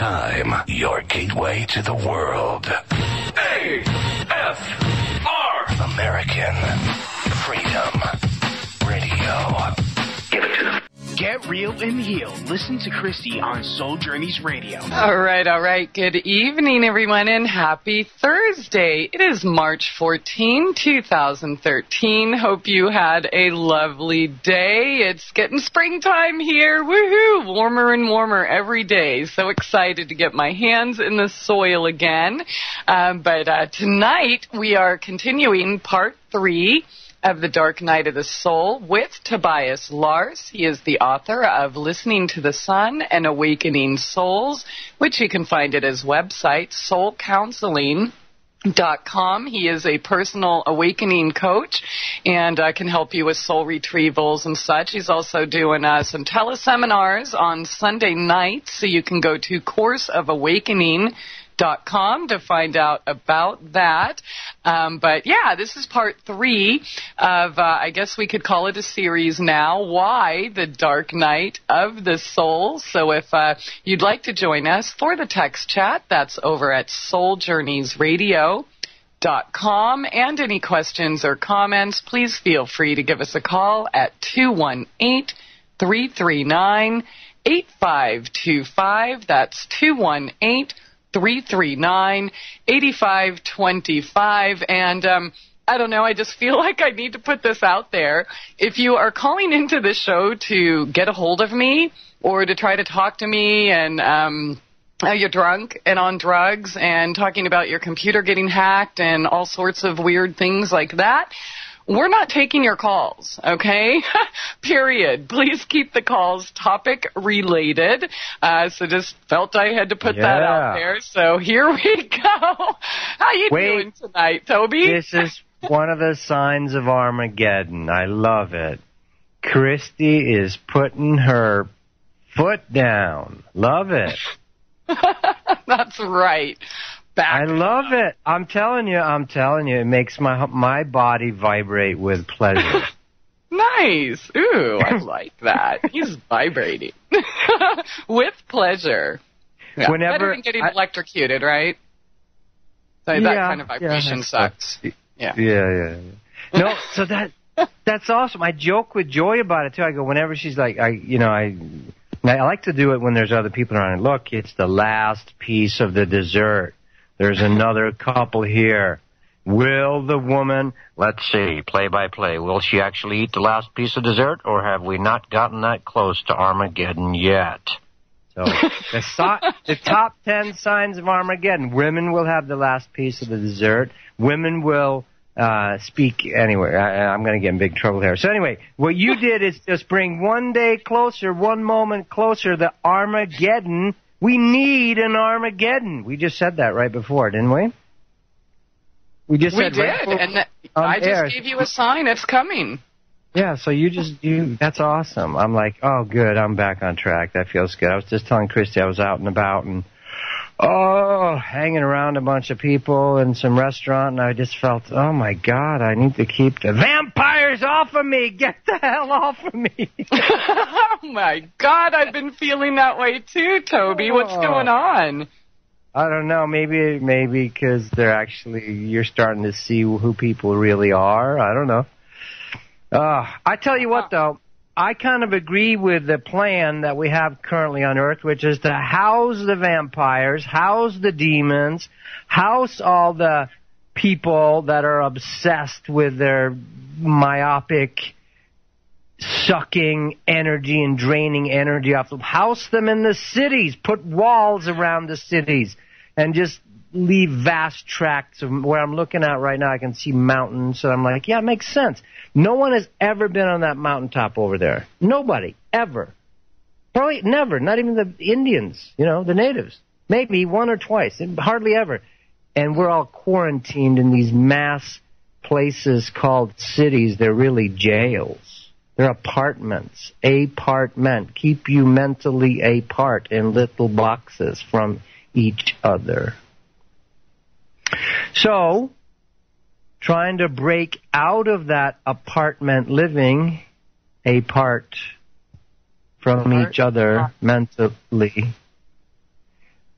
time, your gateway to the world. A-F-R. American Freedom Radio. Give it to them. Get real and heal. Listen to Christie on Soul Journeys Radio. All right. Good evening, everyone, and happy Thursday. It is March 14, 2013. Hope you had a lovely day. It's getting springtime here. Woohoo! Warmer and warmer every day. So excited to get my hands in the soil again. But tonight we are continuing part 3 of The Dark Night of the Soul with Tobias Lars. He is the author of Listening to the Sun and Awakening Souls, which you can find at his website, soulcounseling.com. He is a personal awakening coach and can help you with soul retrievals and such. He's also doing some teleseminars on Sunday nights, so you can go to courseofawakening.com to find out about that. But yeah, this is part 3 of, I guess we could call it a series now, Why the Dark Night of the Soul. So if you'd like to join us for the text chat, that's over at souljourneysradio.com. And any questions or comments, please feel free to give us a call at 218-339-8525. That's 218-339-8525. And I don't know, I just feel like I need to put this out there. If you are calling into the show to get a hold of me or to try to talk to me and you're drunk and on drugs and talking about your computer getting hacked and all sorts of weird things like that, we're not taking your calls, okay? Period. Please keep the calls topic related. So just felt I had to put that out there. So here we go. How you doing tonight, Toby? This is one of the signs of Armageddon. I love it. Christie is putting her foot down. Love it. That's right. I love it. I'm telling you, it makes my body vibrate with pleasure. Nice. Ooh, I like that. He's vibrating with pleasure. Yeah, better than getting electrocuted, right? So that kind of vibration sucks. Yeah. No, so that's awesome. I joke with Joy about it too. I go whenever she's like, I like to do it when there's other people around. And look, it's the last piece of the dessert. There's another couple here. Will the woman, let's see, play by play, will she actually eat the last piece of dessert, or have we not gotten that close to Armageddon yet? So the top 10 signs of Armageddon. Women will have the last piece of the dessert. Women will speak anyway. I'm going to get in big trouble here. So anyway, what you did is just bring one day closer, one moment closer, the Armageddon. We need an Armageddon. We just said that right before, didn't we? We did, and I just gave you a sign. It's coming. Yeah, so that's awesome. I'm like, oh, good, I'm back on track. That feels good. I was just telling Christy I was out and about and, hanging around a bunch of people in some restaurant, and I just felt, oh, my God, I need to keep the vampires off of me. Get the hell off of me. Oh, my God, I've been feeling that way, too, Toby. What's going on? I don't know. Maybe because you're starting to see who people really are. I don't know. I tell you what, though. I kind of agree with the plan that we have currently on Earth, which is to house the vampires, house the demons, house all the people that are obsessed with their myopic sucking energy and draining energy off them. House them in the cities. Put walls around the cities and just leave vast tracts of where I'm looking at right now. I can see mountains, and I'm like, yeah, it makes sense. No one has ever been on that mountaintop over there. Nobody, ever. Probably never, not even the Indians, the natives. Maybe one or twice, hardly ever. And we're all quarantined in these mass places called cities. They're really jails. They're apartments. Apartment. Keep you mentally apart in little boxes from each other. So, trying to break out of that apartment living apart from each other mentally.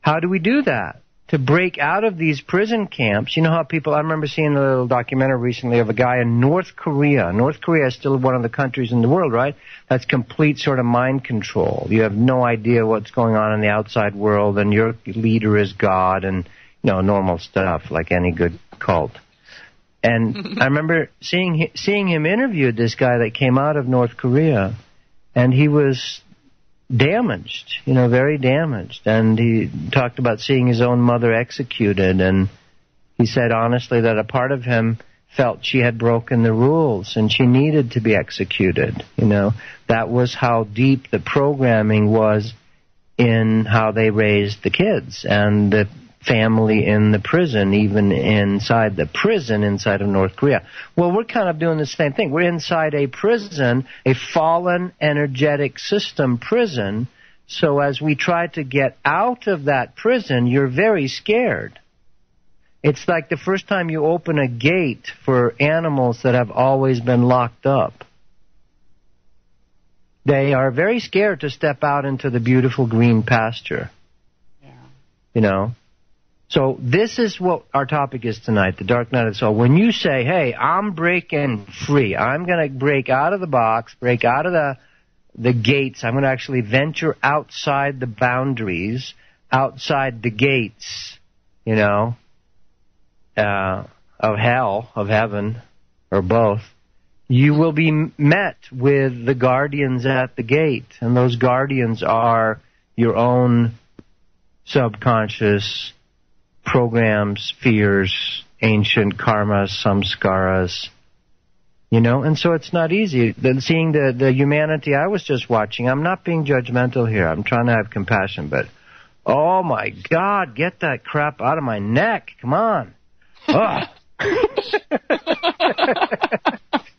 How do we do that? To break out of these prison camps. You know how people, I remember seeing a little documentary recently of a guy in North Korea. North Korea is still one of the countries in the world, right? That's complete sort of mind control. You have no idea what's going on in the outside world, and your leader is God, and, you know, normal stuff like any good cult. And I remember seeing him interview this guy that came out of North Korea, and he was damaged, you know, very damaged. And he talked about seeing his own mother executed, and he said honestly that a part of him felt she had broken the rules and she needed to be executed. You know, that was how deep the programming was in how they raised the kids and the family in the prison, even inside the prison inside of North Korea. Well, we're kind of doing the same thing. We're inside a prison, a fallen energetic system prison. So as we try to get out of that prison, you're very scared. It's like the first time you open a gate for animals that have always been locked up. They are very scared to step out into the beautiful green pasture. Yeah. You know? So this is what our topic is tonight, the dark night of the soul. When you say, hey, I'm breaking free, I'm going to break out of the box, break out of the gates, I'm going to actually venture outside the boundaries, outside the gates, you know, of hell, of heaven, or both, you will be met with the guardians at the gate. And those guardians are your own subconscious programs, fears, ancient karmas, samskaras, you know, and so it's not easy. Seeing the humanity I was just watching, I'm not being judgmental here. I'm trying to have compassion, but, oh my God, get that crap out of my neck. Come on. Ugh.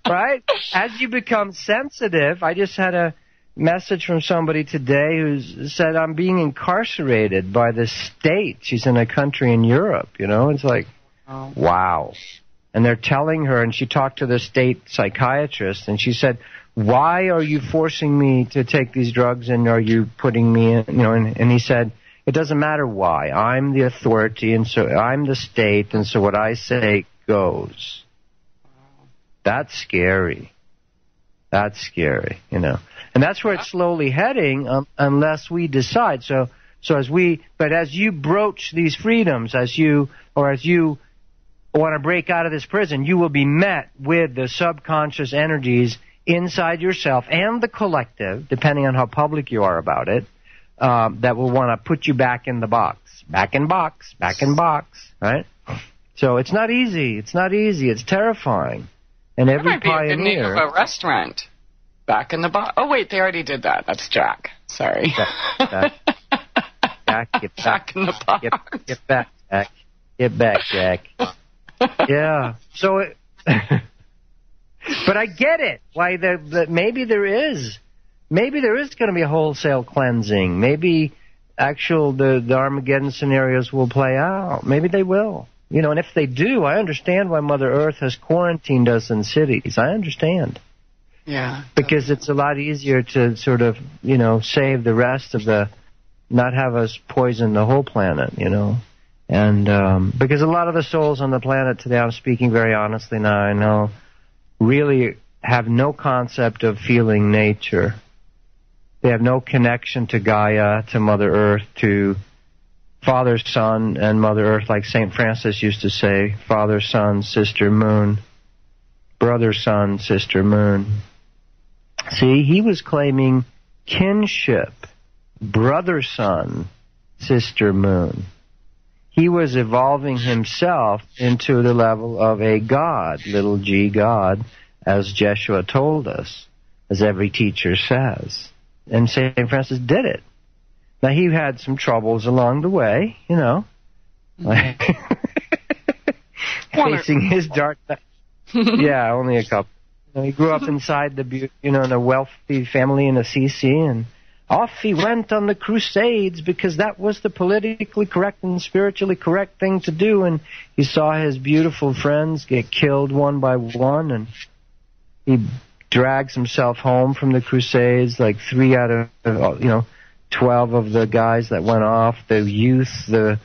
Right? As you become sensitive, I just had a message from somebody today who said, I'm being incarcerated by the state. She's in a country in Europe, you know. It's like, wow. And they're telling her, and she talked to the state psychiatrist, and she said, why are you forcing me to take these drugs, and are you putting me in, you know, and he said, it doesn't matter why. I'm the authority, and so I'm the state, and so what I say goes. That's scary. That's scary, you know. And that's where it's slowly heading, unless we decide. So as you broach these freedoms, as you want to break out of this prison, you will be met with the subconscious energies inside yourself and the collective, depending on how public you are about it, that will want to put you back in the box. Back in box, right? So it's not easy. It's not easy. It's terrifying. And every that might pioneer... be a good name of a restaurant. Back in the box. Oh, wait, they already did that. That's Jack. Sorry. Jack, get back in the box. Get back, Jack. Get back, Jack. Yeah. So, but I get it. Why maybe there is going to be a wholesale cleansing. Maybe the Armageddon scenarios will play out. Maybe they will. You know, and if they do, I understand why Mother Earth has quarantined us in cities. I understand. Yeah. Because it's a lot easier to sort of, you know, save the rest of not have us poison the whole planet, you know. And because a lot of the souls on the planet today, I'm speaking very honestly now, I know, really have no concept of feeling nature. They have no connection to Gaia, to Mother Earth, to Father, Son, and Mother Earth, like St. Francis used to say, Father, Son, Sister, Moon, Brother, Sun, Sister, Moon. See, he was claiming kinship, Brother, Sun, Sister, Moon. He was evolving himself into the level of a God, little g God, as Jeshua told us, as every teacher says. And St. Francis did it. Now, he had some troubles along the way, you know, like facing his dark... Yeah, only a couple. You know, he grew up inside in a wealthy family in Assisi, and off he went on the Crusades because that was the politically correct and spiritually correct thing to do, and he saw his beautiful friends get killed one by one, and he drags himself home from the Crusades, like 3 out of, 12 of the guys that went off, the youth, the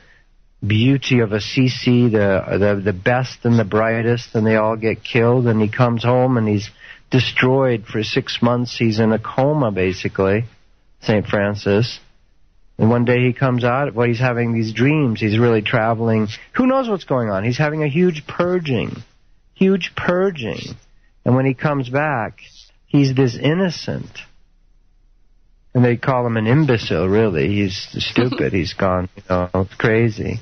beauty of Assisi, the best and the brightest, and they all get killed, and he comes home and he's destroyed for 6 months. He's in a coma, basically, St. Francis. And one day he comes out, he's having these dreams. He's really traveling. Who knows what's going on? He's having a huge purging. And when he comes back, he's this innocent. And they call him an imbecile, really. He's stupid. He's gone, crazy.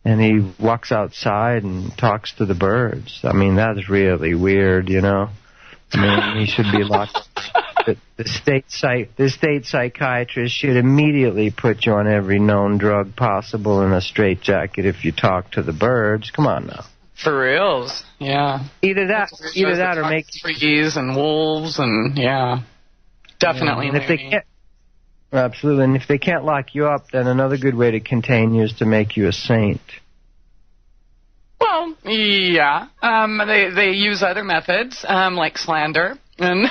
And he walks outside and talks to the birds. I mean, that's really weird, I mean, he should be locked up. The state psychiatrist should immediately put you on every known drug possible in a straitjacket if you talk to the birds. Come on now. For reals, yeah. Either that or make trees and wolves and definitely. And if they can't, absolutely. And if they can't lock you up, then another good way to contain you is to make you a saint. Well, yeah. They use other methods like slander and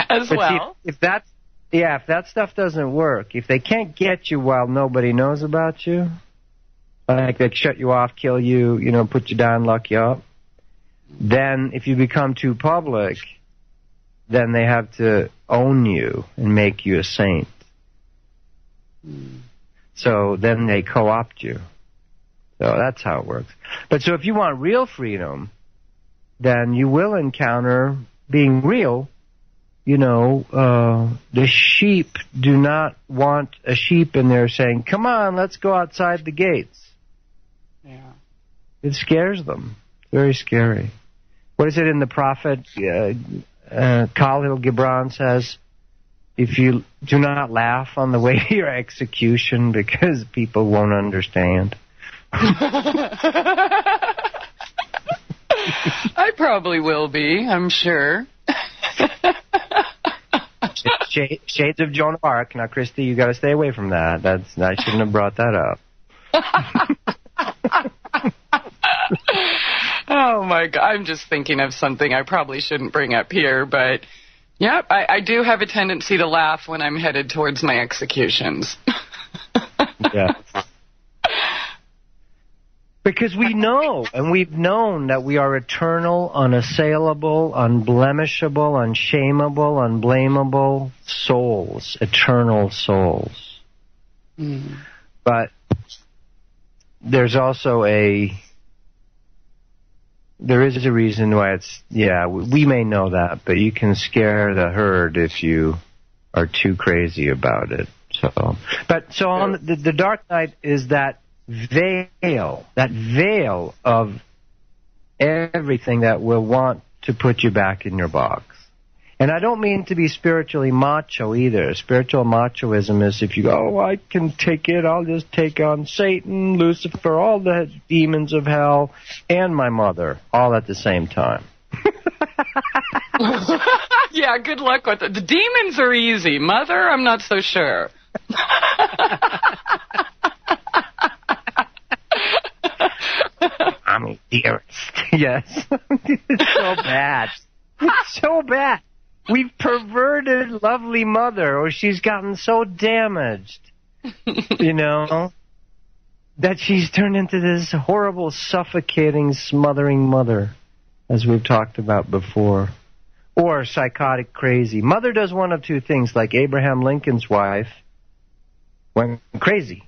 as well. See, if that stuff doesn't work, if they can't get you while nobody knows about you, like they shut you off, kill you, put you down, lock you up, then if you become too public, then they have to own you and make you a saint. So then they co-opt you. So that's how it works. But so if you want real freedom, then you will encounter being real. The sheep do not want a sheep in there saying, come on, let's go outside the gates. Yeah. It scares them. It's very scary. What is it in the prophet? Khalil Gibran says, if you do not laugh on the way to your execution because people won't understand. I probably will be, I'm sure. Shades of Joan of Arc. Now, Christie, you got to stay away from that. I shouldn't have brought that up. Oh my God! I'm just thinking of something I probably shouldn't bring up here, but yeah, I do have a tendency to laugh when I'm headed towards my executions. Yeah. Because we know, and we've known that we are eternal, unassailable, unblemishable, unshameable, unblameable souls, eternal souls. Mm. But there is a reason why we may know that, but you can scare the herd if you are too crazy about it. So on the dark night is that veil of everything that will want to put you back in your box. And I don't mean to be spiritually macho either. Spiritual machoism is if you go, I can take it, I'll just take on Satan, Lucifer, all the demons of hell, and my mother, all at the same time. Yeah, good luck with it. The demons are easy. Mother, I'm not so sure. I'm a dearest. Yes. It's so bad. It's so bad. We've perverted lovely mother, or she's gotten so damaged, that she's turned into this horrible, suffocating, smothering mother, as we've talked about before. Or psychotic crazy. Mother does one of two things, like Abraham Lincoln's wife went crazy.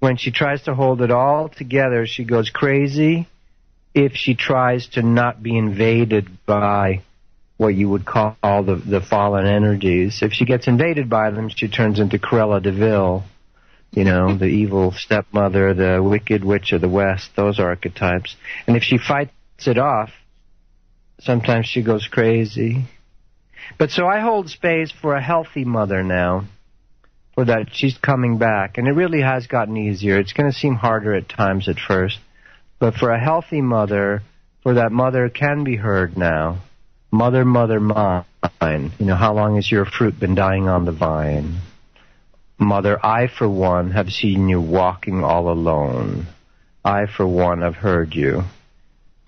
When she tries to hold it all together, she goes crazy if she tries to not be invaded by what you would call the fallen energies. If she gets invaded by them, she turns into Cruella de Vil, the evil stepmother, the wicked witch of the West, those archetypes. And if she fights it off, sometimes she goes crazy. But so I hold space for a healthy mother now, for that she's coming back. And it really has gotten easier. It's going to seem harder at times at first. But for a healthy mother, for that mother can be heard now. Mother, mother, mine. How long has your fruit been dying on the vine? Mother, I, for one, have seen you walking all alone. I, for one, have heard you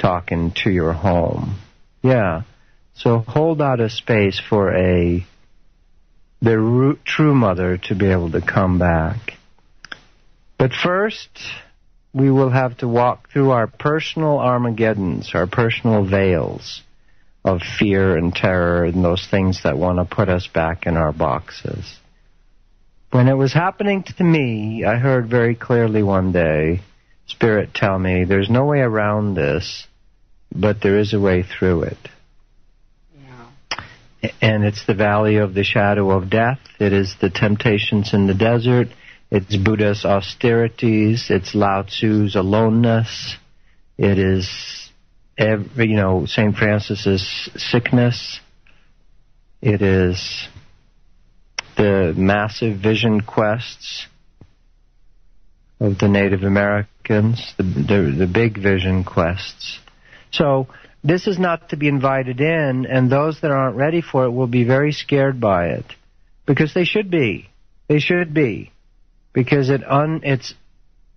talking to your home. Yeah. So hold out a space for a their true mother to be able to come back. But first, we will have to walk through our personal Armageddons, our personal veils of fear and terror and those things that want to put us back in our boxes. When it was happening to me, I heard very clearly one day Spirit tell me, there's no way around this, but there is a way through it. Yeah. And it's the valley of the shadow of death. It is the temptations in the desert. It's Buddha's austerities. It's Lao Tzu's aloneness. It is, St. Francis's sickness. It is the massive vision quests of the Native Americans, the big vision quests. So this is not to be invited in, and those that aren't ready for it will be very scared by it, because they should be. They should be, because it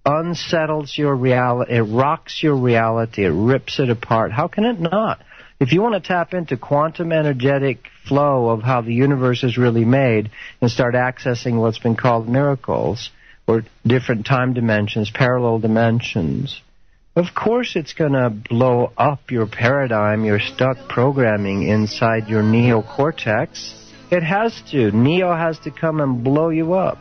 unsettles your reality, it rocks your reality, it rips it apart. How can it not? If you want to tap into quantum energetic flow of how the universe is really made and start accessing what's been called miracles, or different time dimensions, parallel dimensions, of course it's going to blow up your paradigm, your stuck programming inside your neocortex. It has to. Neo has to come and blow you up.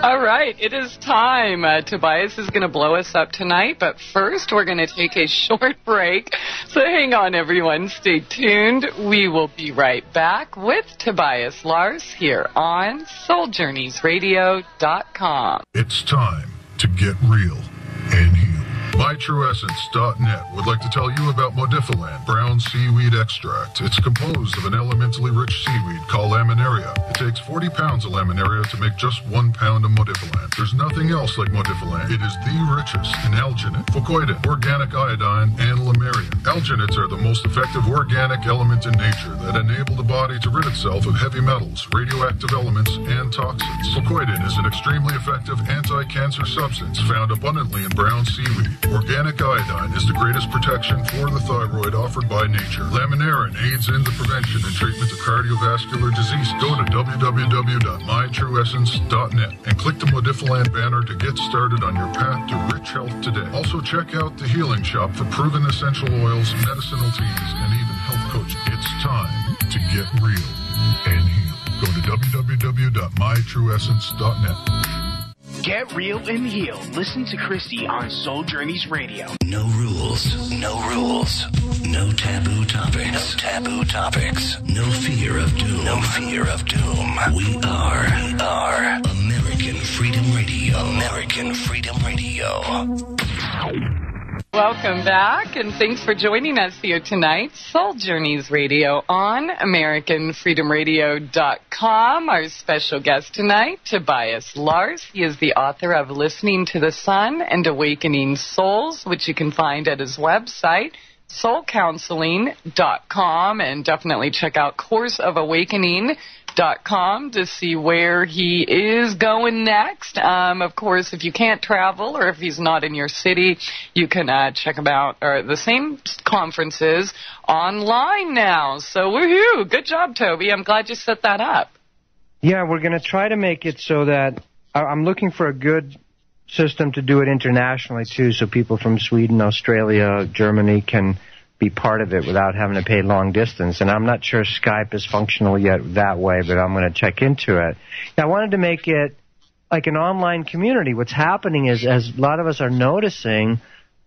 All right, it is time. Tobias is going to blow us up tonight, but first we're going to take a short break. So hang on, everyone. Stay tuned. We will be right back with Tobias Lars here on SoulJourneysRadio.com. It's time to get real and heal. MyTrueEssence.net would like to tell you about Modifiland brown seaweed extract. It's composed of an elementally rich seaweed called laminaria. It takes 40 pounds of laminaria to make just 1 pound of Modifiland. There's nothing else like Modifiland. It is the richest in alginate, fucoidin, organic iodine, and lamarian. Alginates are the most effective organic element in nature that enable the body to rid itself of heavy metals, radioactive elements, and toxins. Fucoidin is an extremely effective anti-cancer substance found abundantly in brown seaweed. Organic iodine is the greatest protection for the thyroid offered by nature. Laminarin aids in the prevention and treatment of cardiovascular disease. Go to www.mytrueessence.net and click the Modifiland banner to get started on your path to rich health today. Also check out the Healing Shop for proven essential oils, medicinal teas, and even health coaching. It's time to get real and heal. Go to www.mytrueessence.net. Get real and heal. Listen to Christie on Soul Journeys Radio. No rules. No rules. No taboo topics. No taboo topics. No fear of doom. No fear of doom. We are American Freedom Radio. American Freedom Radio. Welcome back, and thanks for joining us here tonight. Soul Journeys Radio on AmericanFreedomRadio.com. Our special guest tonight, Tobias Lars. He is the author of Listening to the Sun and Awakening Souls, which you can find at his website, soulcounseling.com, and definitely check out courseofawakening.com to see where he is going next. Of course, if you can't travel or if he's not in your city, you can check him out, or the same conferences online now. So woohoo! Good job, Toby. I'm glad you set that up. Yeah, we're going to try to make it so that I'm looking for a good system to do it internationally too, so people from Sweden, Australia, Germany can be part of it without having to pay long distance. And I'm not sure Skype is functional yet that way, but I'm going to check into it. I wanted to make it like an online community. What's happening is, as a lot of us are noticing,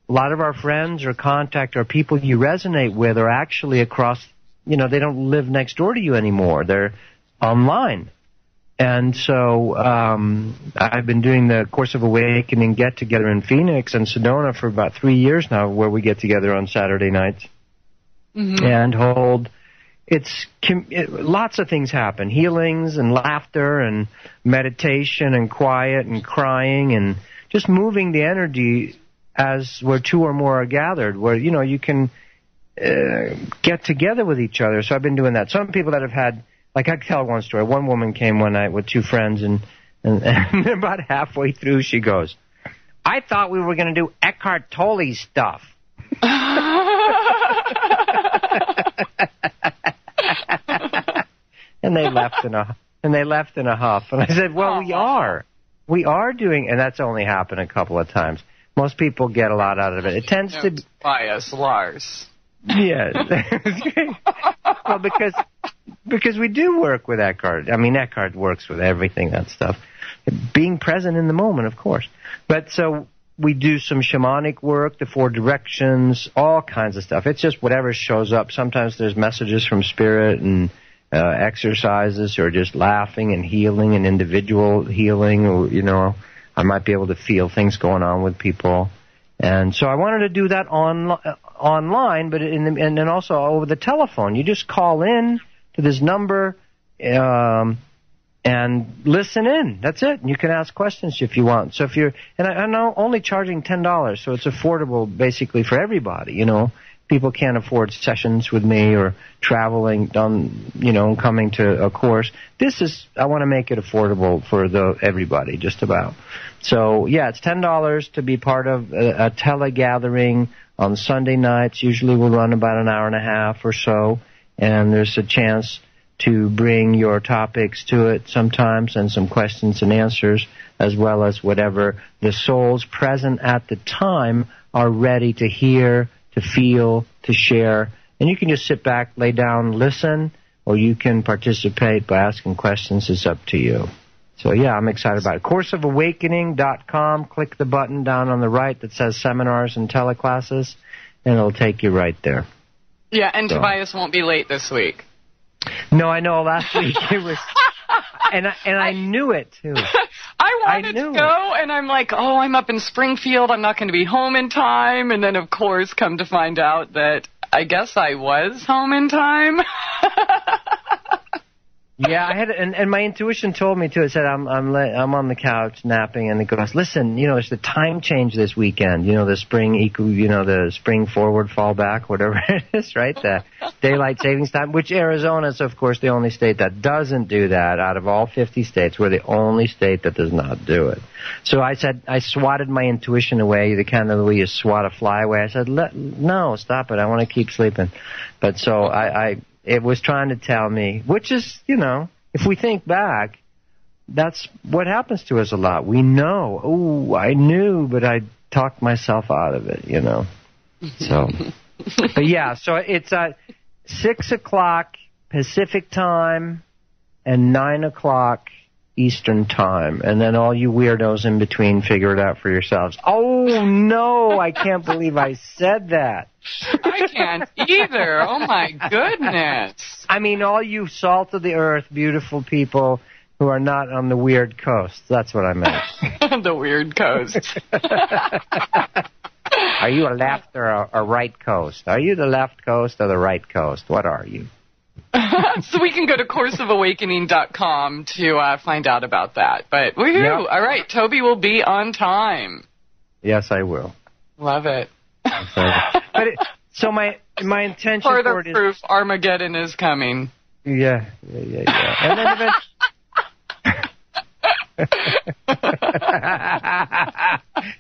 a lot of our friends or contact or people you resonate with are actually across, they don't live next door to you anymore. They're online. And so I've been doing the Course of Awakening get-together in Phoenix and Sedona for about 3 years now, where we get together on Saturday nights and hold. Lots of things happen, healings and laughter and meditation and quiet and crying and just moving the energy as where two or more are gathered, where, you can get together with each other. So I've been doing that. Some people that have had, like, I can tell one story. One woman came one night with two friends, and about halfway through, she goes, "I thought we were going to do Eckhart Tolle stuff." And they left in a huff. And I said, well, we are doing, and that's only happened a couple of times. Most people get a lot out of it. It tends to be Tobias Lars. Yeah. Well, because we do work with Eckhart. I mean, Eckhart works with everything, that stuff. Being present in the moment, of course. But so we do some shamanic work, the 4 directions, all kinds of stuff. It's just whatever shows up. Sometimes there's messages from spirit and exercises, or just laughing and healing and individual healing, or, I might be able to feel things going on with people. And so I wanted to do that online, but and then also over the telephone. You just call in to this number and listen in. That's it. And you can ask questions if you want. So if I'm now only charging $10, so it's affordable basically for everybody. People can't afford sessions with me or traveling coming to a course. I want to make it affordable for everybody, just about. So, yeah, it's $10 to be part of a telegathering on Sunday nights. Usually we'll run about an hour and a half or so, and there's a chance to bring your topics to it sometimes and some questions and answers, as well as whatever the souls present at the time are ready to hear, to feel, to share. And you can just sit back, lay down, listen, or you can participate by asking questions. It's up to you. So, yeah, I'm excited about it. CourseOfAwakening.com. Click the button down on the right that says Seminars and Teleclasses, and it'll take you right there. Yeah, and Tobias won't be late this week. No, I know. Last week it was... And I knew it, too. I wanted to go, and I'm like, I'm up in Springfield. I'm not going to be home in time. And then, of course, come to find out that I guess I was home in time. Yeah, I had, and my intuition told me, too. It said, I'm on the couch napping, and it goes, listen, it's the time change this weekend. The spring the spring forward, fall back, whatever it is, right? The daylight savings time, which Arizona is, of course, the only state that doesn't do that. Out of all 50 states, we're the only state that does not do it. So I said, I swatted my intuition away, the kind of the way you swat a fly away. I said, no, stop it. I want to keep sleeping. But so it was trying to tell me, which is, if we think back, that's what happens to us a lot. We know, I knew, but I talked myself out of it, So, but yeah, so it's 6 o'clock Pacific time and 9 o'clock Eastern time. And then all you weirdos in between figure it out for yourselves. Oh, no, I can't believe I said that. I can't either. Oh, my goodness. I mean, all you salt of the earth, beautiful people who are not on the weird coast. That's what I meant. The weird coast. Are you a left or a right coast? Are you the left coast or the right coast? What are you? So we can go to CourseOfAwakening.com to find out about that. But woohoo! Yep. All right, Toby will be on time. Yes, I will. Love it. So my intention Further for it is proof Armageddon is coming. Yeah. And then eventually...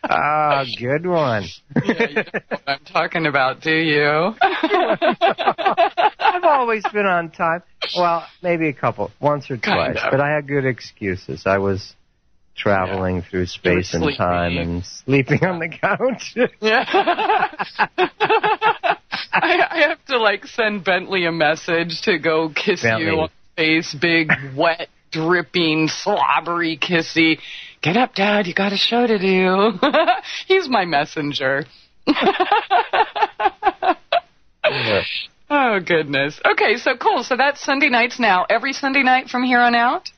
Oh, good one. Yeah, you know what I'm talking about, do you? I've always been on time. Well, maybe once or twice, but I had good excuses. I was traveling through space and time and sleeping on the couch. Yeah. I have to, send Bentley a message to go kiss you on the face, big, wet, dripping, slobbery kissy. Get up, Dad, you got a show to do. He's my messenger. Oh, goodness. Okay, so cool. So that's Sunday nights now. Every Sunday night from here on out?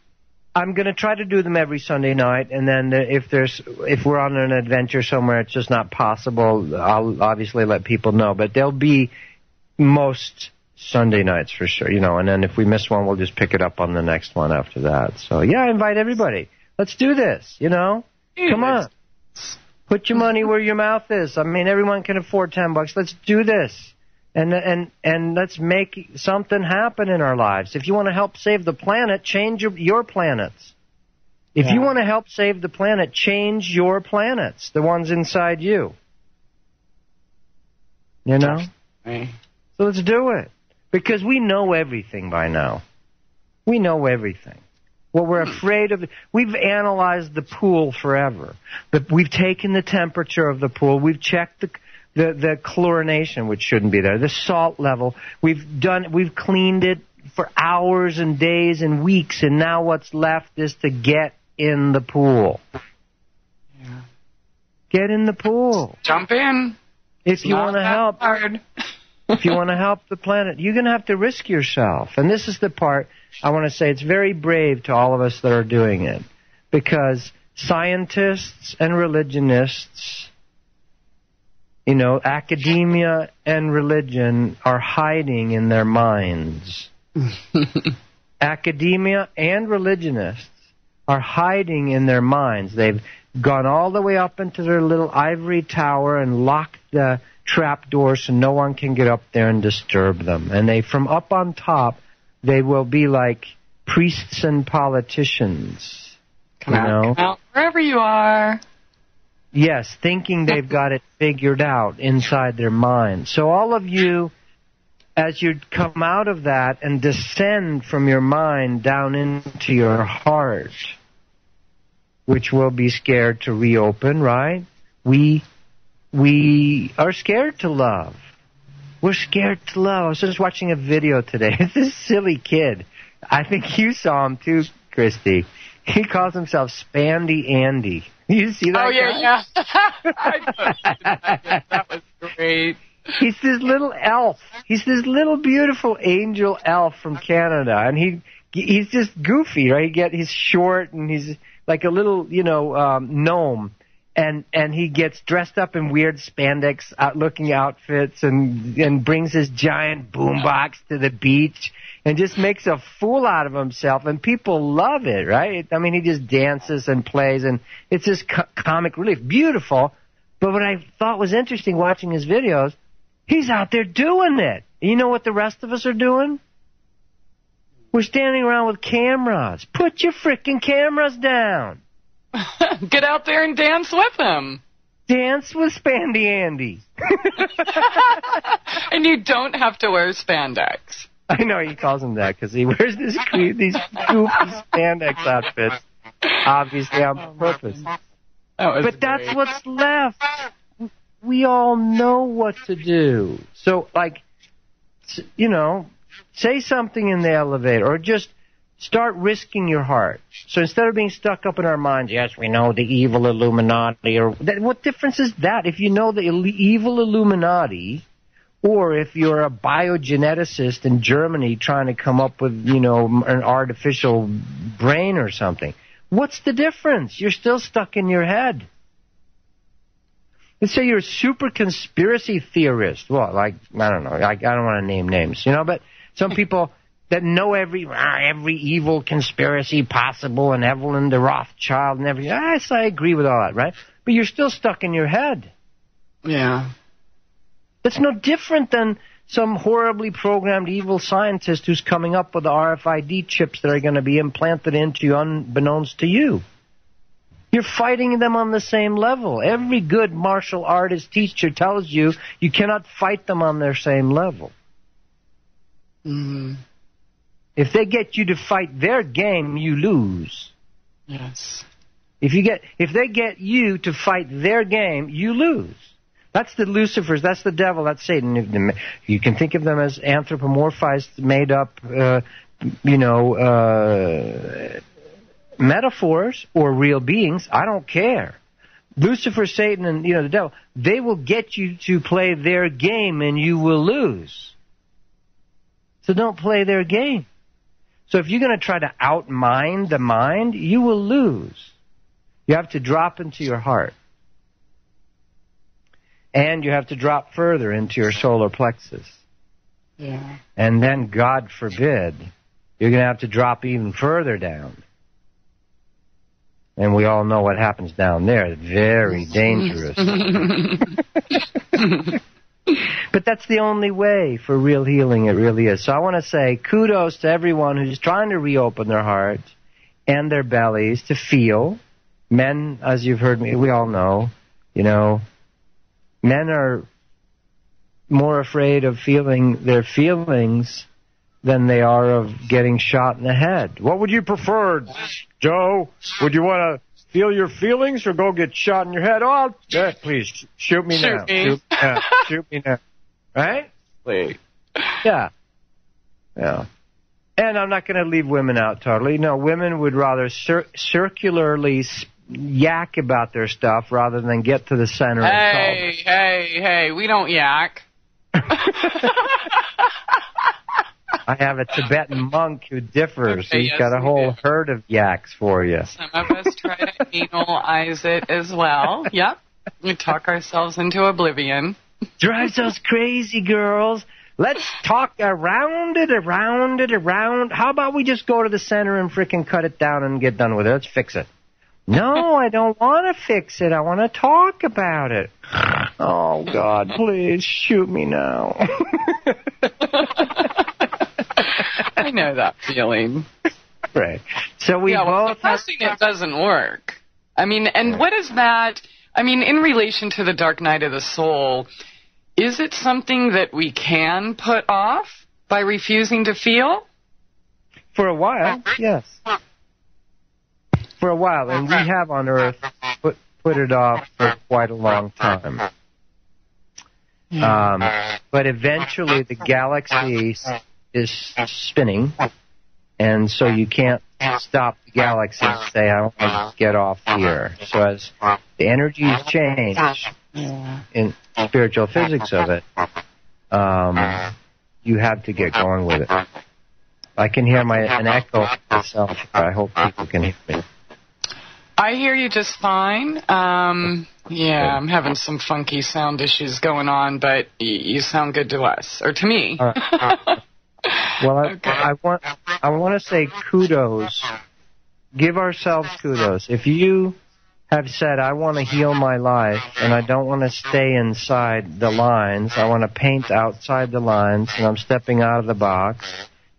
I'm going to try to do them every Sunday night, and then if we're on an adventure somewhere it's just not possible, I'll obviously let people know. But they'll be most Sunday nights for sure, and then if we miss one, we'll just pick it up on the next one after that. So, yeah, I invite everybody. Let's do this, Come on. Put your money where your mouth is. I mean, everyone can afford $10. Let's do this. And let's make something happen in our lives. If you want to help save the planet, change your planets. If you want to help save the planet, change your planets, the ones inside you. So let's do it. Because we know everything by now. We know everything. What we're afraid of, we've analyzed the pool forever. We've taken the temperature of the pool. We've checked the chlorination, which shouldn't be there, the salt level. We've cleaned it for hours and days and weeks, and now what's left is to get in the pool. Yeah. Get in the pool. Jump in. If you want to help, hard. if you want to help the planet, you're going to have to risk yourself. And this is the part I want to say, it's very brave to all of us that are doing it, because scientists and religionists, you know, academia and religion are hiding in their minds. Academia and religionists are hiding in their minds. They've gone all the way up into their little ivory tower and locked the trap doors so no one can get up there and disturb them. And they, from up on top, they will be like priests and politicians. Come out, wherever you are. Yes, thinking they've got it figured out inside their mind. So all of you, as you come out of that and descend from your mind down into your heart, which will be scared to reopen, right? We are scared to love. We're scared to love. I was just watching a video today. This silly kid. I think you saw him too, Christie. He calls himself Spandy Andy. You see that? Oh, yeah, yeah. That was great. He's this little elf. He's this little beautiful angel elf from Canada, and he's just goofy, right? He's short, and he's like a little, gnome. And he gets dressed up in weird spandex looking outfits and brings his giant boombox to the beach and just makes a fool out of himself, and people love it, right? I mean, he just dances and plays, and it's just comic relief. Beautiful. But what I thought was interesting watching his videos, he's out there doing it. You know what the rest of us are doing? We're standing around with cameras. Put your frickin' cameras down. Get out there and dance with him. Dance with Spandy Andy. And you don't have to wear spandex. I know he calls him that because he wears these goofy spandex outfits, obviously on purpose. But that's what's left. We all know what to do. So, say something in the elevator, or just start risking your heart. So instead of being stuck up in our minds, yes, we know the evil Illuminati, what difference is that? If you know the evil Illuminati, or if you're a biogeneticist in Germany trying to come up with, an artificial brain or something, what's the difference? You're still stuck in your head. Let's say you're a super conspiracy theorist. Well, I don't know. I don't want to name names, but some people that know every evil conspiracy possible, and Evelyn the Rothschild and everything. Yes, I agree with all that, right? But you're still stuck in your head. Yeah. It's no different than some horribly programmed evil scientist who's coming up with the RFID chips that are going to be implanted into you unbeknownst to you. You're fighting them on the same level. Every good martial artist teacher tells you you cannot fight them on their same level. Mm-hmm. If they get you to fight their game, you lose. Yes. If they get you to fight their game, you lose. That's the Lucifers, that's the devil, that's Satan. You can think of them as anthropomorphized, made up, metaphors or real beings. I don't care. Lucifer, Satan, and the devil, they will get you to play their game and you will lose. So don't play their game. So if you're going to try to outmind the mind, you will lose. You have to drop into your heart. And you have to drop further into your solar plexus. Yeah. And then, God forbid, you're going to have to drop even further down. And we all know what happens down there. Very dangerous. But that's the only way for real healing. It really is. So I want to say kudos to everyone who's trying to reopen their hearts and their bellies to feel. Men, as you've heard me, we all know, men are more afraid of feeling their feelings than they are of getting shot in the head. What would you prefer, Joe? Would you want to feel your feelings or go get shot in your head? Oh, please, shoot me now. Shoot me now. Right? Please. Yeah. Yeah. And I'm not going to leave women out totally. No, women would rather circularly yak about their stuff rather than get to the center and solve it. Hey, we don't yak. I have a Tibetan monk who differs. Okay, he's got a whole herd of yaks for you. Some of us try to analize it as well. Yep. We talk ourselves into oblivion. Drives us crazy, girls. Let's talk around it. How about we just go to the center and frickin' cut it down and get done with it? Let's fix it. No, I don't want to fix it. I want to talk about it. Oh, God, please shoot me now. I know that feeling. Right. So we both suppressing it doesn't work. I mean, and what is that? I mean, in relation to the dark night of the soul, is it something that we can put off by refusing to feel? For a while, yes. For a while, and we have on Earth put it off for quite a long time. But eventually the galaxy is spinning, and so you can't stop the galaxy and say, I want to get off here. So as the energies change in spiritual physics of it, you have to get going with it. I can hear an echo myself, but I hope people can hear me. I hear you just fine. Yeah, I'm having some funky sound issues going on, but you sound good to us, or to me. Well, okay. I want to say kudos. Give ourselves kudos. If you have said, I want to heal my life, and I don't want to stay inside the lines, I want to paint outside the lines, and I'm stepping out of the box,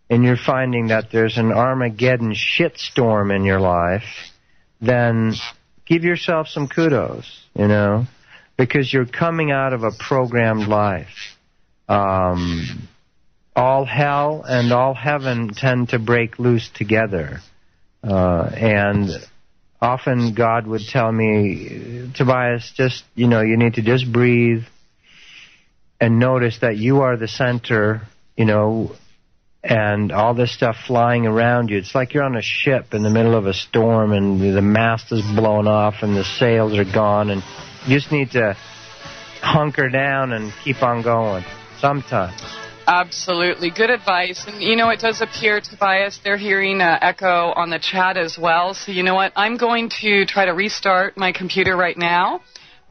and you're finding that there's an Armageddon shitstorm in your life, then give yourself some kudos, because you're coming out of a programmed life. All hell and all heaven tend to break loose together. And often God would tell me, Tobias, just, you need to just breathe and notice that you are the center, and all this stuff flying around you. It's like you're on a ship in the middle of a storm and the mast is blown off and the sails are gone, and you just need to hunker down and keep on going sometimes. Absolutely. Good advice. And, it does appear, Tobias, they're hearing an echo on the chat as well. So, you know what? I'm going to try to restart my computer right now.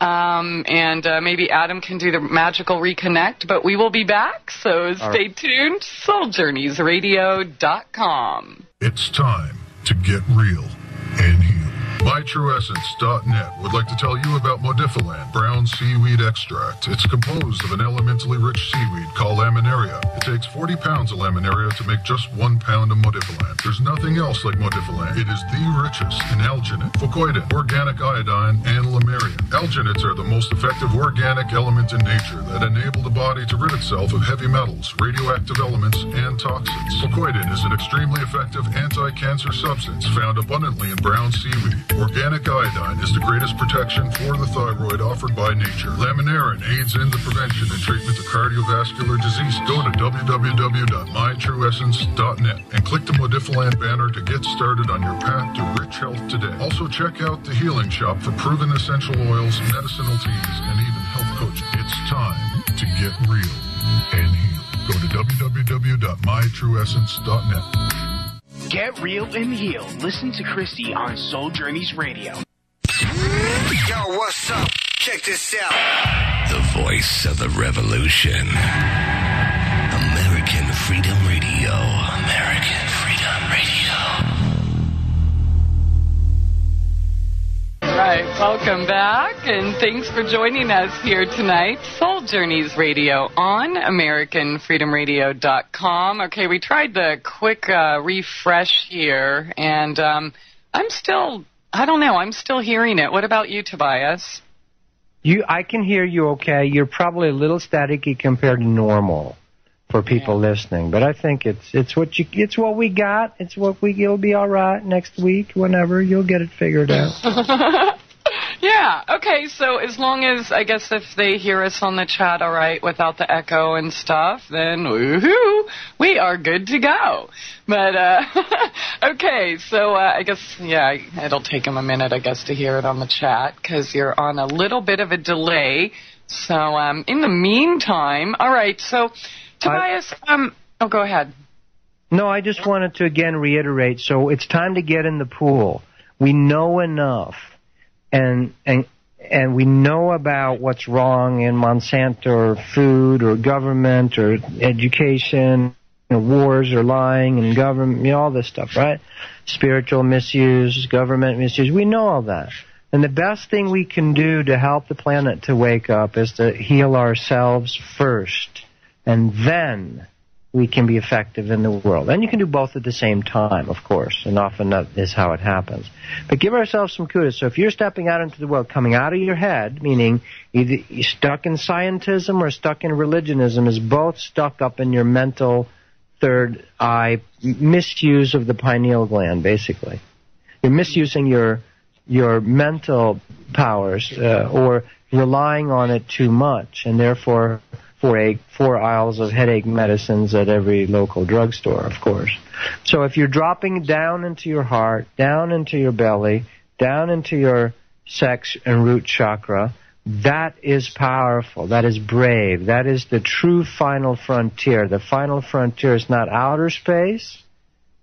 And maybe Adam can do the magical reconnect. But we will be back, so stay tuned. SoulJourneysRadio.com. It's time to get real and heal. MyTrueEssence.net would like to tell you about Modifiland brown seaweed extract. It's composed of an elementally rich seaweed called laminaria. It takes 40 pounds of laminaria to make just 1 pound of Modifiland. There's nothing else like Modifiland. It is the richest in alginate, fucoidin, organic iodine, and lamarian. Alginates are the most effective organic element in nature that enable the body to rid itself of heavy metals, radioactive elements, and toxins. Fucoidin is an extremely effective anti-cancer substance found abundantly in brown seaweed. Organic iodine is the greatest protection for the thyroid offered by nature. Laminarin aids in the prevention and treatment of cardiovascular disease. Go to www.mytrueessence.net and click the Modifiland banner to get started on your path to rich health today. Also check out the Healing Shop for proven essential oils, medicinal teas, and even health coaching. It's time to get real and heal. Go to www.mytrueessence.net. Get real and heal. Listen to Christie on Soul Journeys Radio. Yo, what's up? Check this out. The voice of the revolution. American Freedom Radio. American Freedom Radio. All right, welcome back, and thanks for joining us here tonight. Soul Journeys Radio on AmericanFreedomRadio.com. Okay, we tried the quick refresh here, and I'm still hearing it. What about you, Tobias? I can hear you okay. You're probably a little staticky compared to normal. for people listening. But I think it's what we got. You'll be all right next week. Whenever you'll get it figured out. Yeah, okay, so as long as, I guess, if they hear us on the chat, all right, without the echo and stuff, then woohoo, we are good to go. But, okay, so I guess, yeah, it'll take them a minute, I guess, to hear it on the chat, because you're on a little bit of a delay. So, in the meantime, all right, so, Tobias, go ahead. No, I just wanted to, again, reiterate, so it's time to get in the pool. We know enough. And we know about what's wrong in Monsanto or food or government or education, wars or lying and government, all this stuff, right? Spiritual misuse, government misuse. We know all that. And the best thing we can do to help the planet to wake up is to heal ourselves first. And then we can be effective in the world. And you can do both at the same time, of course, and often that is how it happens. But give ourselves some kudos. So if you're stepping out into the world, coming out of your head, meaning either you're stuck in scientism or stuck in religionism, is both stuck up in your mental third eye, misuse of the pineal gland, basically. You're misusing your mental powers or relying on it too much, and therefore 4 aisles of headache medicines at every local drugstore, of course. So if you're dropping down into your heart, down into your belly, down into your sex and root chakra, that is powerful. That is brave. That is the true final frontier. The final frontier is not outer space,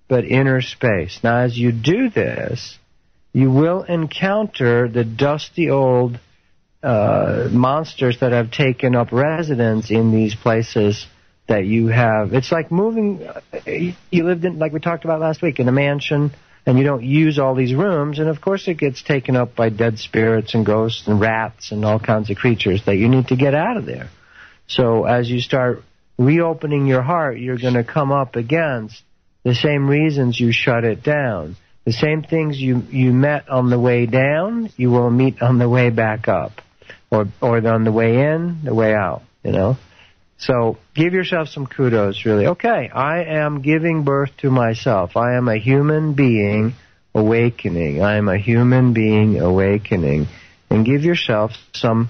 but inner space. Now, as you do this, you will encounter the dusty old monsters that have taken up residence in these places that you have. It's like moving, you lived in, like we talked about last week, in a mansion, and you don't use all these rooms, and of course it gets taken up by dead spirits and ghosts and rats and all kinds of creatures that you need to get out of there. So as you start reopening your heart, you're going to come up against the same reasons you shut it down. The same things you met on the way down, you will meet on the way back up. Or on the way in, the way out, So give yourself some kudos, really. Okay, I am giving birth to myself. I am a human being awakening. I am a human being awakening. And give yourself some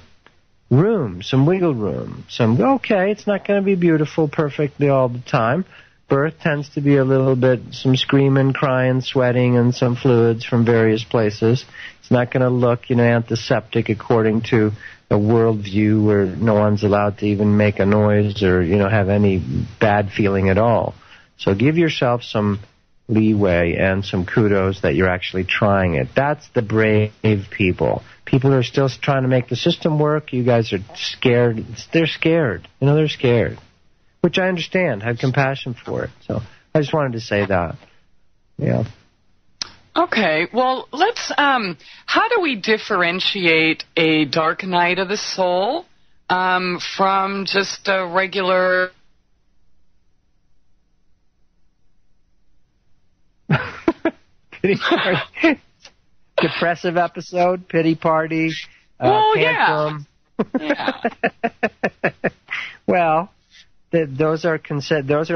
room, some wiggle room. Okay, it's not going to be beautiful perfectly all the time. Birth tends to be a little bit, some screaming, crying, sweating, and some fluids from various places. It's not going to look, antiseptic according to a worldview where no one's allowed to even make a noise or, have any bad feeling at all. So give yourself some leeway and some kudos that you're actually trying it. That's the brave people. People who are still trying to make the system work, you guys are scared. They're scared. They're scared. Which I understand. I have compassion for it. So I just wanted to say that. Yeah. Okay, well, let's, how do we differentiate a dark night of the soul from just a regular... Pity party. Depressive episode, pity party, tantrum. Yeah. Well... Those are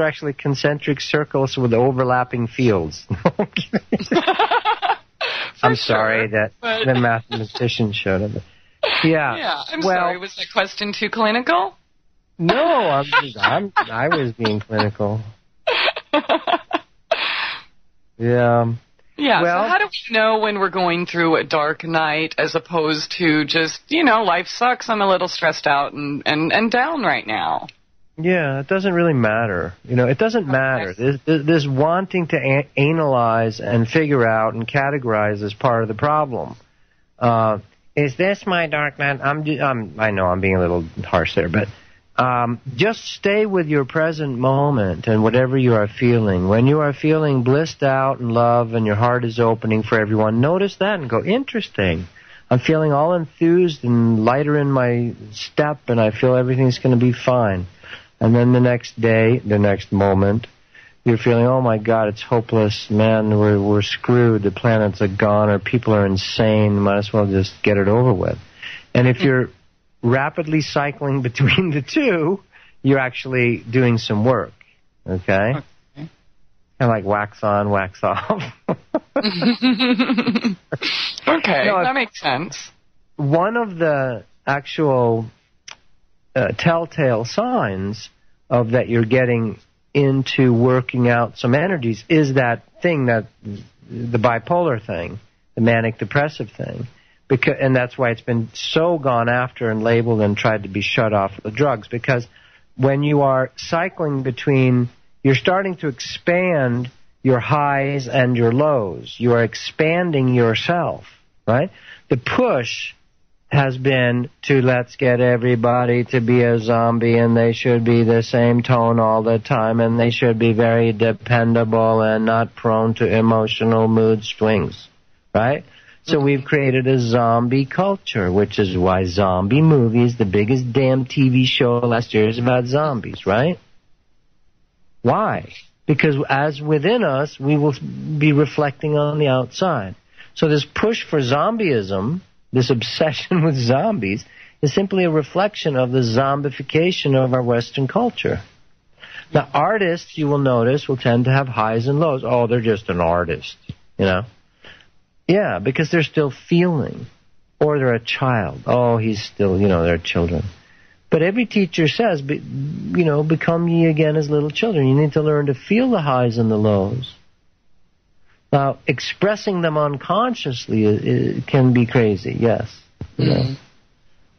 actually concentric circles with overlapping fields. I'm sorry that the mathematician showed up. Yeah. Yeah, I'm sorry. Was that question too clinical? No, I was being clinical. Yeah. Yeah, so how do we know when we're going through a dark night as opposed to just, life sucks, I'm a little stressed out and down right now? Yeah, it doesn't really matter. It doesn't matter. This wanting to analyze and figure out and categorize is part of the problem. Is this my dark night? I know I'm being a little harsh there, but just stay with your present moment and whatever you are feeling. When you are feeling blissed out in love and your heart is opening for everyone, notice that and go, interesting. I'm feeling all enthused and lighter in my step, and I feel everything's going to be fine. And then the next day, the next moment, you're feeling, oh my God, it's hopeless, man, we're screwed, the planet's a goner, people are insane, might as well just get it over with. And if you're rapidly cycling between the two, you're actually doing some work. Okay? Kind of like wax on, wax off. Okay, that makes sense. One of the actual telltale signs of that you're getting into working out some energies is that thing, that the bipolar thing, the manic depressive thing, and that's why it's been so gone after and labeled and tried to be shut off with drugs, because when you are cycling between, you're starting to expand your highs and your lows. You are expanding yourself, right? The push has been to let's get everybody to be a zombie, and they should be the same tone all the time, and they should be very dependable and not prone to emotional mood swings, right? So we've created a zombie culture, which is why zombie movies, the biggest damn TV show last year, is about zombies, right? Why? Because as within us, we will be reflecting on the outside. So this push for zombieism, this obsession with zombies, is simply a reflection of the zombification of our Western culture. Now, artists, you will notice, will tend to have highs and lows. Oh, they're just an artist, you know? Yeah, because they're still feeling. Or they're a child. Oh, he's still, they're children. But every teacher says, become ye again as little children. You need to learn to feel the highs and the lows. Now, expressing them unconsciously it can be crazy, yes.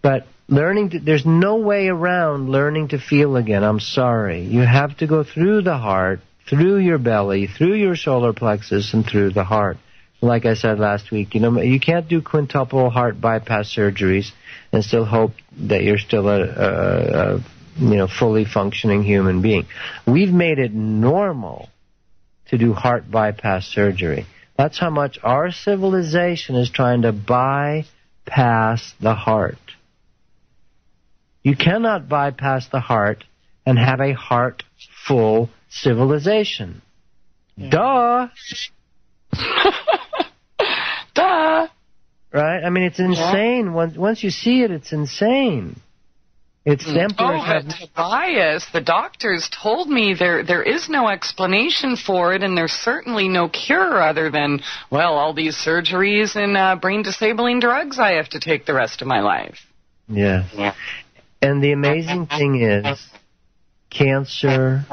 But there's no way around learning to feel again. I'm sorry. You have to go through the heart, through your belly, through your solar plexus, and through the heart. Like I said last week, you can't do quintuple heart bypass surgeries and still hope that you're still a fully functioning human being. We've made it normal to do heart bypass surgery. That's how much our civilization is trying to bypass the heart. You cannot bypass the heart and have a heart-full civilization. Duh! Duh! Right? I mean, it's insane. Yeah. Once you see it, it's insane. It's but Tobias, the doctors told me there is no explanation for it, and there's certainly no cure other than, all these surgeries and brain-disabling drugs I have to take the rest of my life. Yes. Yeah. And the amazing thing is, cancer,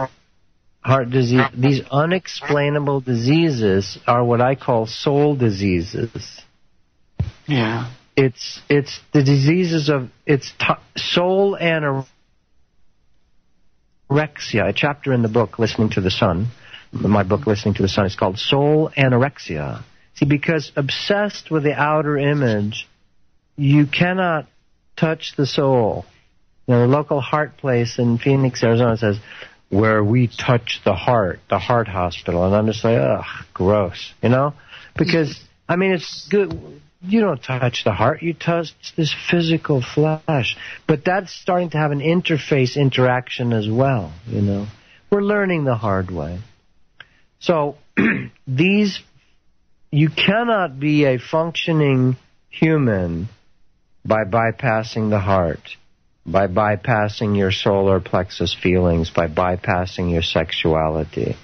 heart disease, these unexplainable diseases are what I call soul diseases. Yeah. It's the diseases of soul anorexia. A chapter in the book, Listening to the Sun, my book, Listening to the Sun, is called Soul Anorexia. See, because obsessed with the outer image, you cannot touch the soul. The local heart place in Phoenix, Arizona says, where we touch the heart hospital. And I'm just like, ugh, gross, Because, it's good. You don't touch the heart, you touch this physical flesh. But that's starting to have an interaction as well, We're learning the hard way. So, you cannot be a functioning human by bypassing the heart, by bypassing your solar plexus feelings, by bypassing your sexuality.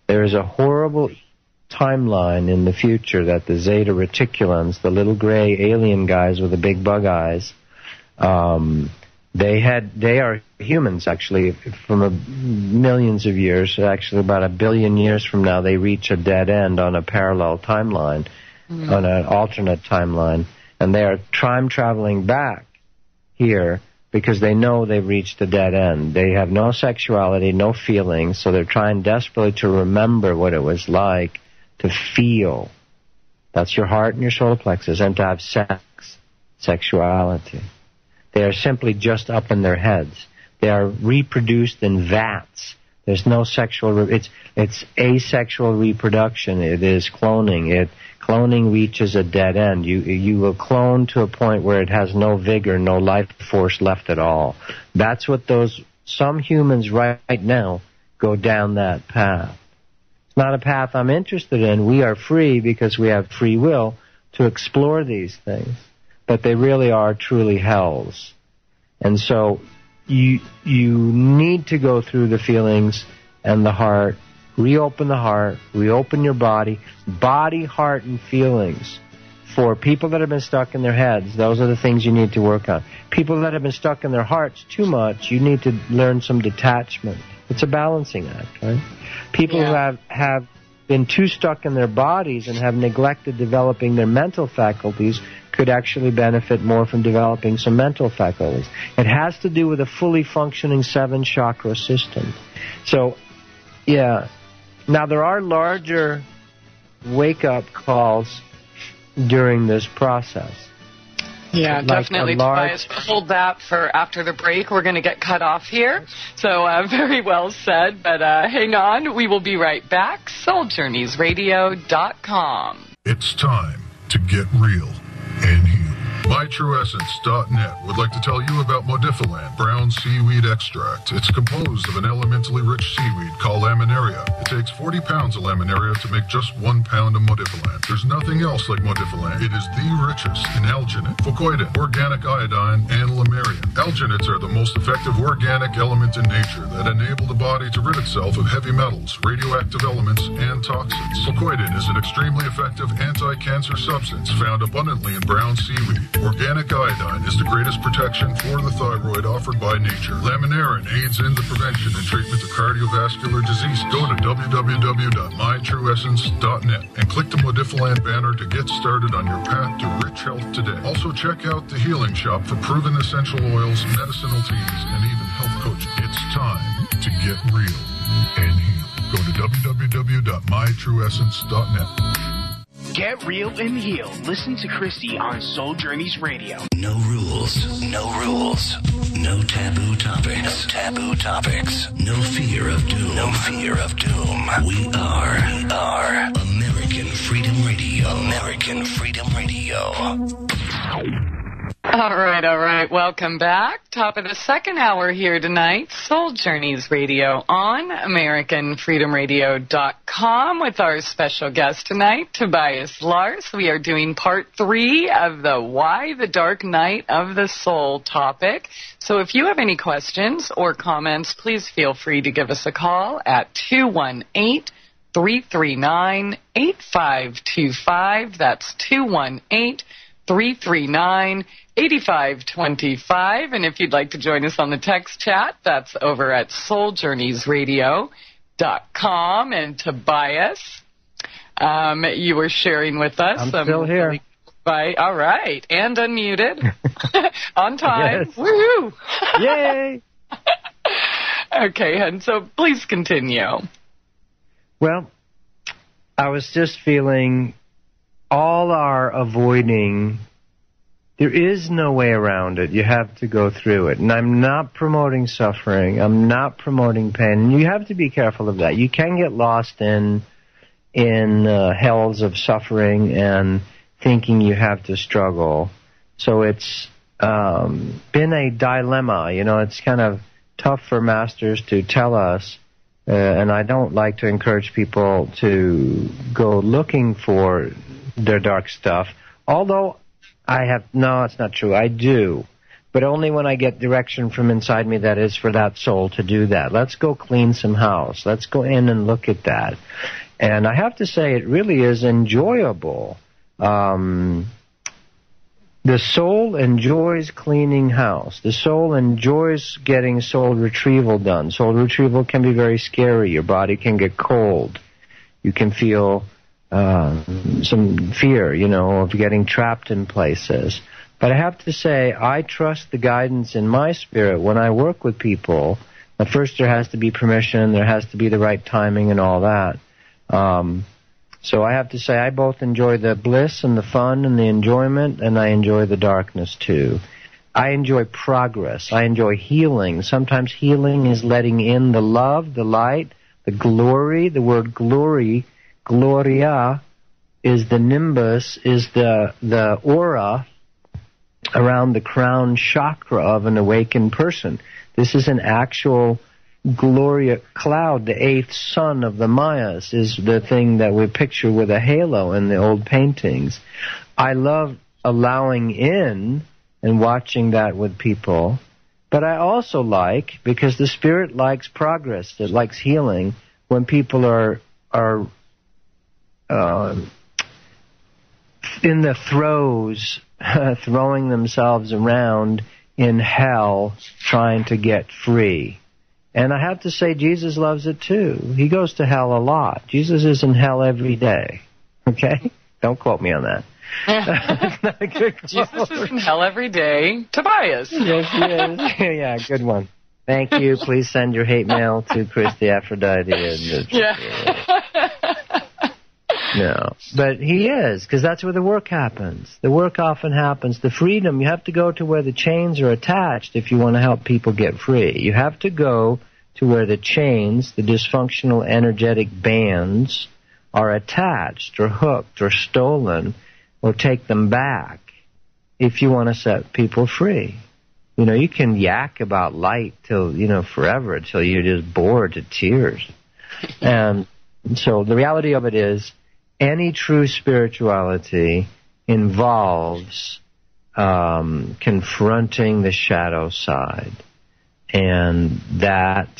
There is a horrible timeline in the future that the Zeta Reticulans, the little gray alien guys with the big bug eyes, they are humans actually from millions of years. Actually, about 1 billion years from now, they reach a dead end on a parallel timeline, on an alternate timeline, and they are time traveling back here because they know they've reached a dead end. They have no sexuality, no feelings, so they're trying desperately to remember what it was like to feel. That's your heart and your solar plexus, and to have sex, sexuality. They are simply just up in their heads. They are reproduced in vats. There's no sexual, it's asexual reproduction. It is cloning. Cloning reaches a dead end. You will clone to a point where it has no vigor, no life force left at all. That's what some humans right now go down that path. It's not a path I'm interested in. We are free because we have free will to explore these things. But they really are truly hells. And so you need to go through the feelings and the heart, reopen the heart, reopen your body, heart, and feelings. For people that have been stuck in their heads, those are the things you need to work on. People that have been stuck in their hearts too much, you need to learn some detachment. It's a balancing act, right? People who have been too stuck in their bodies and have neglected developing their mental faculties could actually benefit more from developing some mental faculties. It has to do with a fully functioning 7-chakra system. So, yeah. Now, there are larger wake-up calls during this process. Yeah, like definitely, Tobias. We'll hold that for after the break. We're going to get cut off here. So very well said, but hang on. We will be right back. SoulJourneysRadio.com. It's time to get real and heal. MyTrueEssence.net would like to tell you about Modifiland brown seaweed extract. It's composed of an elementally rich seaweed called laminaria. It takes 40 pounds of laminaria to make just 1 pound of Modifiland. There's nothing else like Modifiland. It is the richest in alginate, fucoidin, organic iodine, and lamarian. Alginates are the most effective organic element in nature that enable the body to rid itself of heavy metals, radioactive elements, and toxins. Fucoidin is an extremely effective anti-cancer substance found abundantly in brown seaweed. Organic iodine is the greatest protection for the thyroid offered by nature. Laminarin aids in the prevention and treatment of cardiovascular disease. Go to www.mytrueessence.net and click the Modifiland banner to get started on your path to rich health today. Also check out the Healing Shop for proven essential oils, medicinal teas, and even health coaching. It's time to get real and heal. Go to www.mytrueessence.net. Get real and heal. Listen to Christie on Soul Journeys Radio. No rules, no rules. No taboo topics, No fear of doom, We are American Freedom Radio. All right. Welcome back. Top of the second hour here tonight. Soul Journeys Radio on AmericanFreedomRadio.com with our special guest tonight, Tobias Lars. We are doing part 3 of the Why the Dark Night of the Soul topic. So if you have any questions or comments, please feel free to give us a call at 218-339-8525. That's 218-339-8525. And if you'd like to join us on the text chat, that's over at souljourneysradio.com. And Tobias, you were sharing with us. I'm still here. All right. And unmuted. On time. Yes. Woohoo! Yay! Okay, and so please continue. Well, I was just feeling all our avoiding, there is no way around it. You have to go through it. And I'm not promoting suffering. I'm not promoting pain. And you have to be careful of that. You can get lost in hells of suffering and thinking you have to struggle. So it's been a dilemma. You know, it's kind of tough for masters to tell us, and I don't like to encourage people to go looking for their dark stuff. Although no, it's not true. I do. But only when I get direction from inside me that is for that soul to do that. Let's go clean some house. Let's go in and look at that. And I have to say it really is enjoyable. The soul enjoys cleaning house. The soul enjoys getting soul retrieval done. Soul retrieval can be very scary. Your body can get cold. You can feel some fear, of getting trapped in places. But I have to say, I trust the guidance in my spirit when I work with people. At first, there has to be permission, there has to be the right timing and all that. So I have to say, I both enjoy the bliss and the fun and the enjoyment, and I enjoy the darkness too. I enjoy progress. I enjoy healing. Sometimes healing is letting in the love, the light, the glory. The word glory, gloria, is the nimbus, is the aura around the crown chakra of an awakened person. This is an actual Gloria cloud, the 8th sun of the Mayas, is the thing that we picture with a halo in the old paintings. I love allowing in and watching that with people, But I also like, because the Spirit likes progress, it likes healing, when people are in the throes, throwing themselves around in hell, trying to get free. And I have to say, Jesus loves it too. He goes to hell a lot. Jesus is in hell every day. Okay? Don't quote me on that. That's not a good quote. Jesus is in hell every day. Tobias. Yes, he is. Yeah, good one. Thank you. Please send your hate mail to Christie, Aphrodite. No, but he is, because that's where the work happens. The work often happens. The freedom, you have to go to where the chains are attached if you want to help people get free. You have to go to where the chains, the dysfunctional energetic bands, are attached or hooked or stolen, or take them back if you want to set people free. You know, you can yak about light till, forever, until you're just bored to tears. And so the reality of it is, any true spirituality involves confronting the shadow side. And that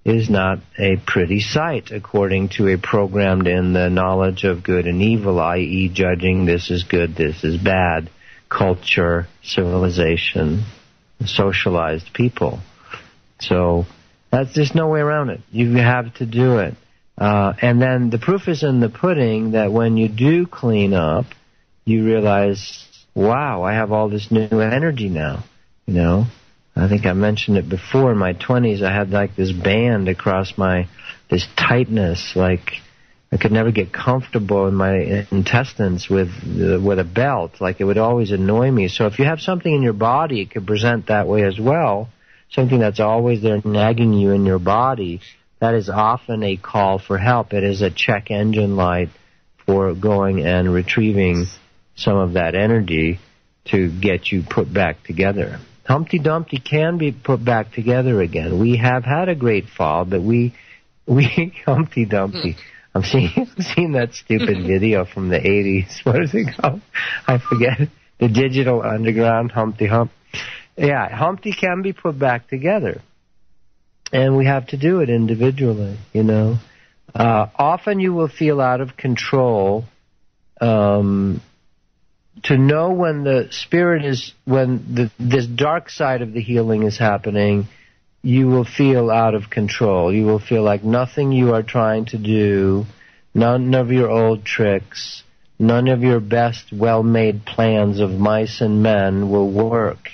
is not a pretty sight, according to a programmed in the knowledge of good and evil, i.e. judging this is good, this is bad, culture, civilization, socialized people. So there's no way around it. You have to do it. And then the proof is in the pudding that when you do clean up, you realize, wow, I have all this new energy now, I think I mentioned it before. In my 20s, I had like this band across this tightness, like I could never get comfortable in my intestines with a belt. Like it would always annoy me. So if you have something in your body, it could present that way as well. Something that's always there nagging you in your body. That is often a call for help. It is a check engine light for going and retrieving some of that energy to get you put back together. Humpty Dumpty can be put back together again. We have had a great fall, but we Humpty Dumpty. I'm seeing that stupid video from the 80s. What is it called? I forget. The Digital Underground, Humpty Hump. Yeah, Humpty can be put back together. And we have to do it individually, Often you will feel out of control. To know when the spirit this dark side of the healing is happening, you will feel out of control. You will feel like nothing you are trying to do, none of your old tricks, none of your best well-made plans of mice and men will work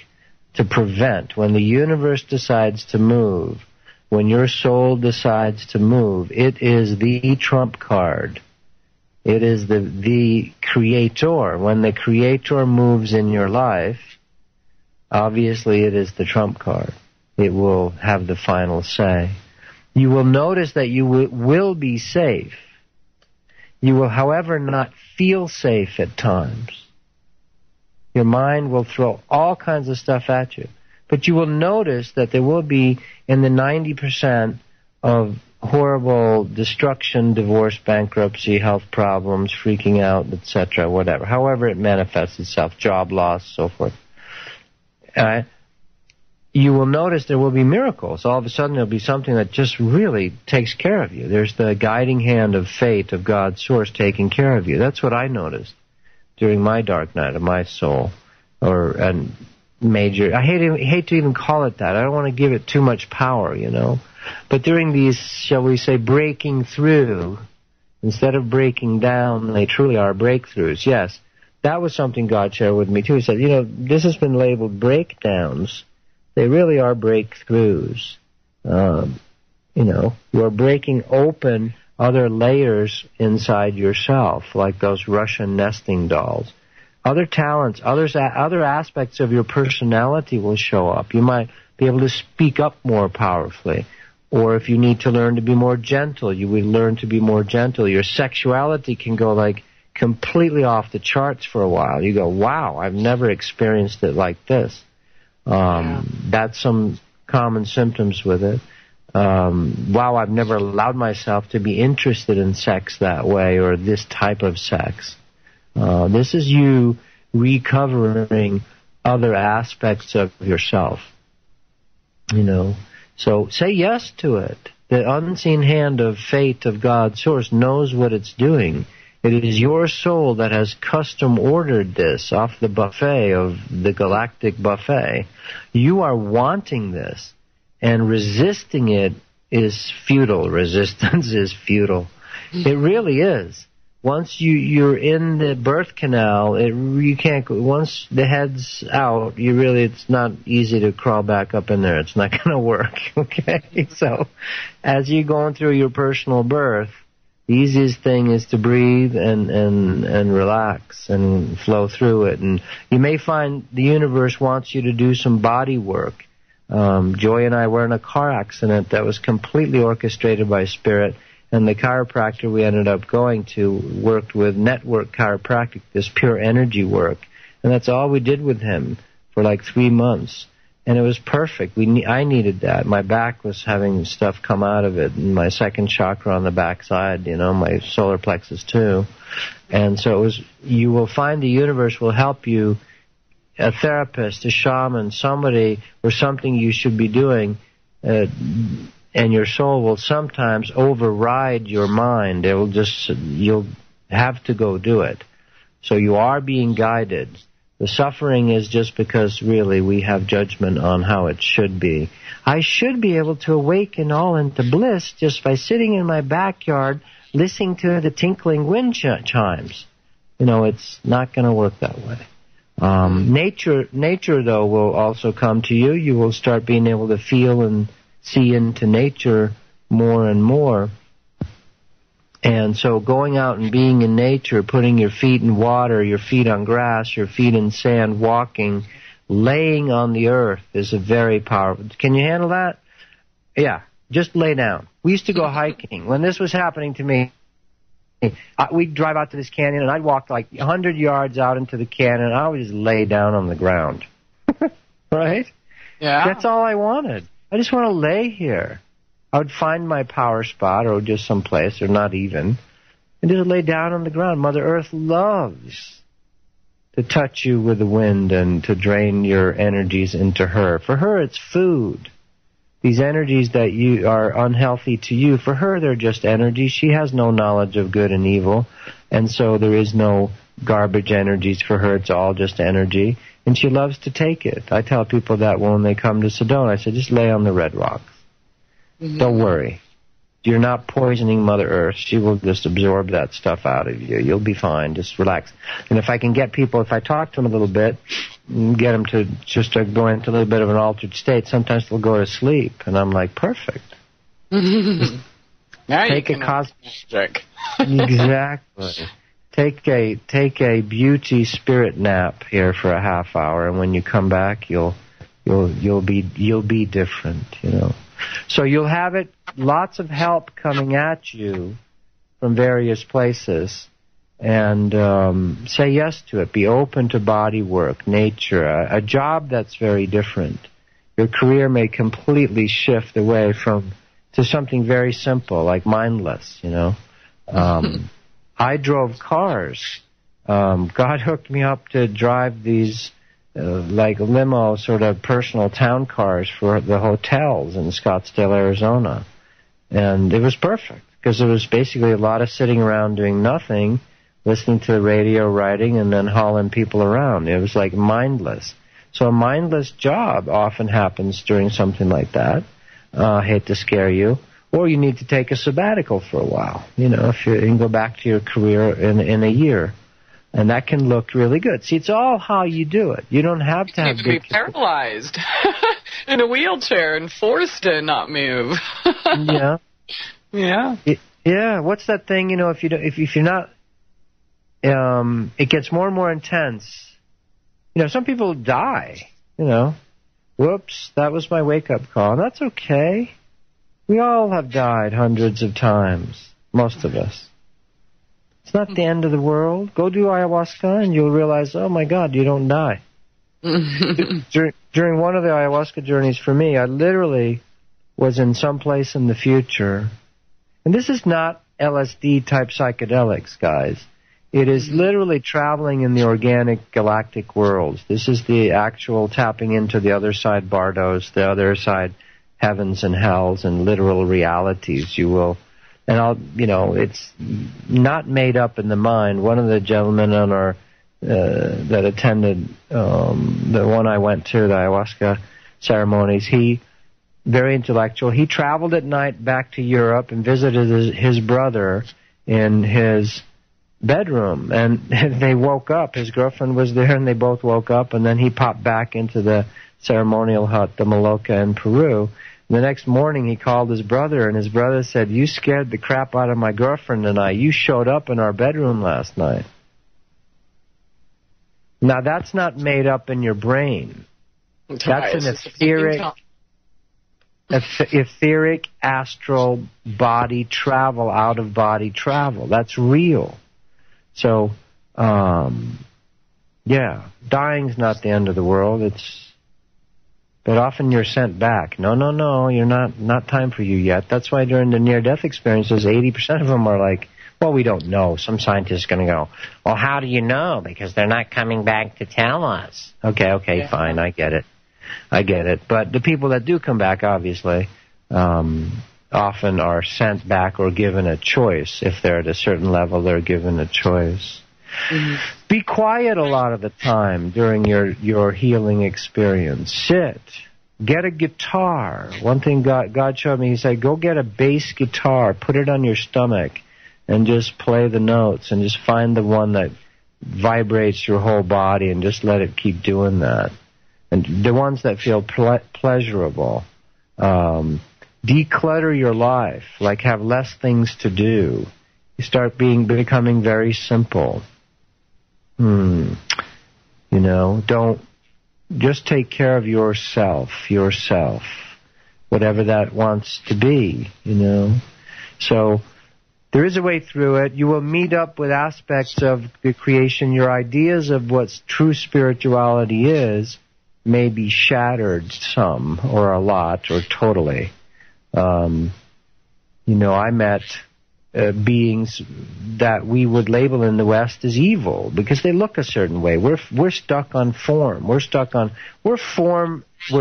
to prevent. When the universe decides to move, when your soul decides to move, it is the trump card. It is the creator. When the creator moves in your life, obviously it is the trump card. It will have the final say. You will notice that you will be safe. You will, however, not feel safe at times. Your mind will throw all kinds of stuff at you. But you will notice that there will be, in the 90% of horrible destruction, divorce, bankruptcy, health problems, freaking out, etc., whatever. However it manifests itself, job loss, so forth. You will notice there will be miracles. All of a sudden there will be something that just really takes care of you. There's the guiding hand of fate, of God's source, taking care of you. That's what I noticed during my dark night of my soul. I hate to even call it that. I don't want to give it too much power, But during these, shall we say, breaking through, instead of breaking down, they truly are breakthroughs. Yes, that was something God shared with me too. He said, this has been labeled breakdowns. They really are breakthroughs. You are breaking open other layers inside yourself, like those Russian nesting dolls. Other talents, other aspects of your personality will show up. You might be able to speak up more powerfully. Or if you need to learn to be more gentle, you will learn to be more gentle. Your sexuality can go like completely off the charts for a while. You go, wow, I've never experienced it like this. That's some common symptoms with it. Wow, I've never allowed myself to be interested in sex that way or this type of sex. This is you recovering other aspects of yourself. You know, so say yes to it. The unseen hand of fate of God's source knows what it's doing. It is your soul that has custom ordered this off the buffet of the galactic buffet. You are wanting this, and resisting it is futile. Resistance is futile. It really is. Once you're in the birth canal, you can't. Once the head's out, it's not easy to crawl back up in there. It's not going to work. Okay, so as you're going through your personal birth, the easiest thing is to breathe and relax and flow through it. And you may find the universe wants you to do some body work. Joy and I were in a car accident that was completely orchestrated by Spirit. And the chiropractor we ended up going to worked with network chiropractic, this pure energy work. And that's all we did with him for like 3 months. And it was perfect. I needed that. My back was having stuff come out of it, and my second chakra on the back side, my solar plexus too. And so you will find the universe will help you, a therapist, a shaman, somebody or something you should be doing, and your soul will sometimes override your mind. You'll have to go do it. So you are being guided. The suffering is just because really we have judgment on how it should be. I should be able to awaken all into bliss just by sitting in my backyard listening to the tinkling wind chimes. It's not going to work that way. Nature, though, will also come to you. You will start being able to feel and see into nature more and more. And so going out and being in nature, putting your feet in water, your feet on grass, your feet in sand, walking, laying on the earth is a very powerful. Can you handle that? Yeah, just lay down. We used to go hiking. When this was happening to me, we'd drive out to this canyon, and I'd walk like 100 yards out into the canyon, and I would just lay down on the ground. Right? Yeah. That's all I wanted. I just want to lay here. I would find my power spot or just someplace, or not even, and just lay down on the ground. Mother Earth loves to touch you with the wind and to drain your energies into her. For her, it's food. These energies that you are unhealthy to you, for her, they're just energy. She has no knowledge of good and evil, and so there is no garbage energies for her. It's all just energy, and she loves to take it. I tell people that when they come to Sedona, I say, just lay on the red rocks. Mm-hmm. Don't worry. You're not poisoning Mother Earth. She will just absorb that stuff out of you. You'll be fine. Just relax. And if I can get people, if I talk to them a little bit, get them to just go into a little bit of an altered state, sometimes they'll go to sleep. And I'm like, perfect. Now take you can magic. Exactly. Take a beauty spirit nap here for a half hour, and when you come back, you'll be different, So you'll have lots of help coming at you from various places, and say yes to it. Be open to body work, nature, a job that's very different. Your career may completely shift away to something very simple, like mindless, I drove cars. God hooked me up to drive these like limo sort of personal town cars for the hotels in Scottsdale, Arizona. And it was perfect because it was basically a lot of sitting around doing nothing, listening to the radio, writing, and then hauling people around. It was like mindless. So a mindless job often happens during something like that. I hate to scare you. Or you need to take a sabbatical for a while, if you can go back to your career in a year. And that can look really good. See, it's all how you do it. You don't have to have be paralyzed in a wheelchair and forced to not move. Yeah. Yeah. Yeah. What's that thing? If you're not, it gets more and more intense. Some people die. Whoops, that was my wake-up call. And that's okay. We all have died hundreds of times. Most of us. It's not the end of the world. Go do ayahuasca and you'll realize, oh my God, you don't die. During one of the ayahuasca journeys for me, I literally was in some place in the future. And this is not LSD type psychedelics, guys. It is literally traveling in the organic galactic worlds. This is the actual tapping into the other side bardos, the other side heavens and hells and literal realities. You will, and it's not made up in the mind. One of the gentlemen on our that attended the one I went to, the ayahuasca ceremonies, he, very intellectual, he traveled at night back to Europe and visited his brother in his bedroom, and they woke up. His girlfriend was there, and they both woke up, and then he popped back into the ceremonial hut, the Maloca in Peru. And the next morning, he called his brother, and his brother said, "You scared the crap out of my girlfriend and I. You showed up in our bedroom last night." Now, that's not made up in your brain. That's an etheric astral body travel, out-of-body travel. That's real. So, dying's not the end of the world. But often you're sent back. No, you're not time for you yet. That's why during the near-death experiences, 80% of them are like, well, we don't know. Some scientist is going to go, well, how do you know? Because they're not coming back to tell us. Okay, fine, I get it. But the people that do come back, obviously, often are sent back or given a choice. If they're at a certain level, they're given a choice. Mm-hmm. Be quiet a lot of the time during your healing experience. Sit. Get a guitar. One thing God showed me, he said, go get a bass guitar, put it on your stomach, and just play the notes, and just find the one that vibrates your whole body, and just let it keep doing that. And the ones that feel pleasurable. Declutter your life, like have less things to do. You start becoming very simple. Don't just take care of yourself, whatever that wants to be, So there is a way through it. You will meet up with aspects of the creation. Your ideas of what true spirituality is may be shattered some, or a lot, or totally. I met beings that we would label in the West as evil because they look a certain way. We're stuck on form. We're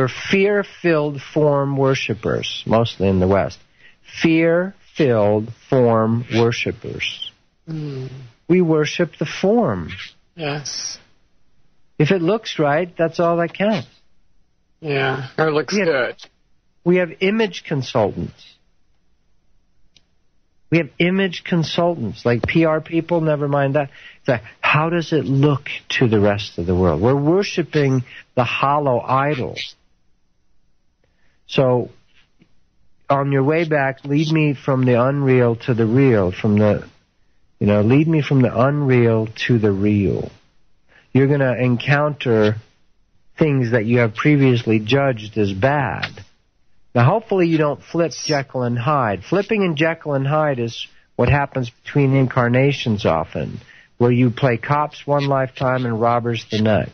fear-filled form worshippers, mostly in the West. Fear-filled form worshippers. We worship the form. Yes. If it looks right, that's all that counts. Yeah, or it looks good. We have image consultants. Like PR people, never mind that. It's like, how does it look to the rest of the world? We're worshiping the hollow idol. So, on your way back, lead me from the unreal to the real, lead me from the unreal to the real. You're going to encounter things that you have previously judged as bad. Now, hopefully you don't flip Jekyll and Hyde. Flipping in Jekyll and Hyde is what happens between incarnations often, where you play cops one lifetime and robbers the next.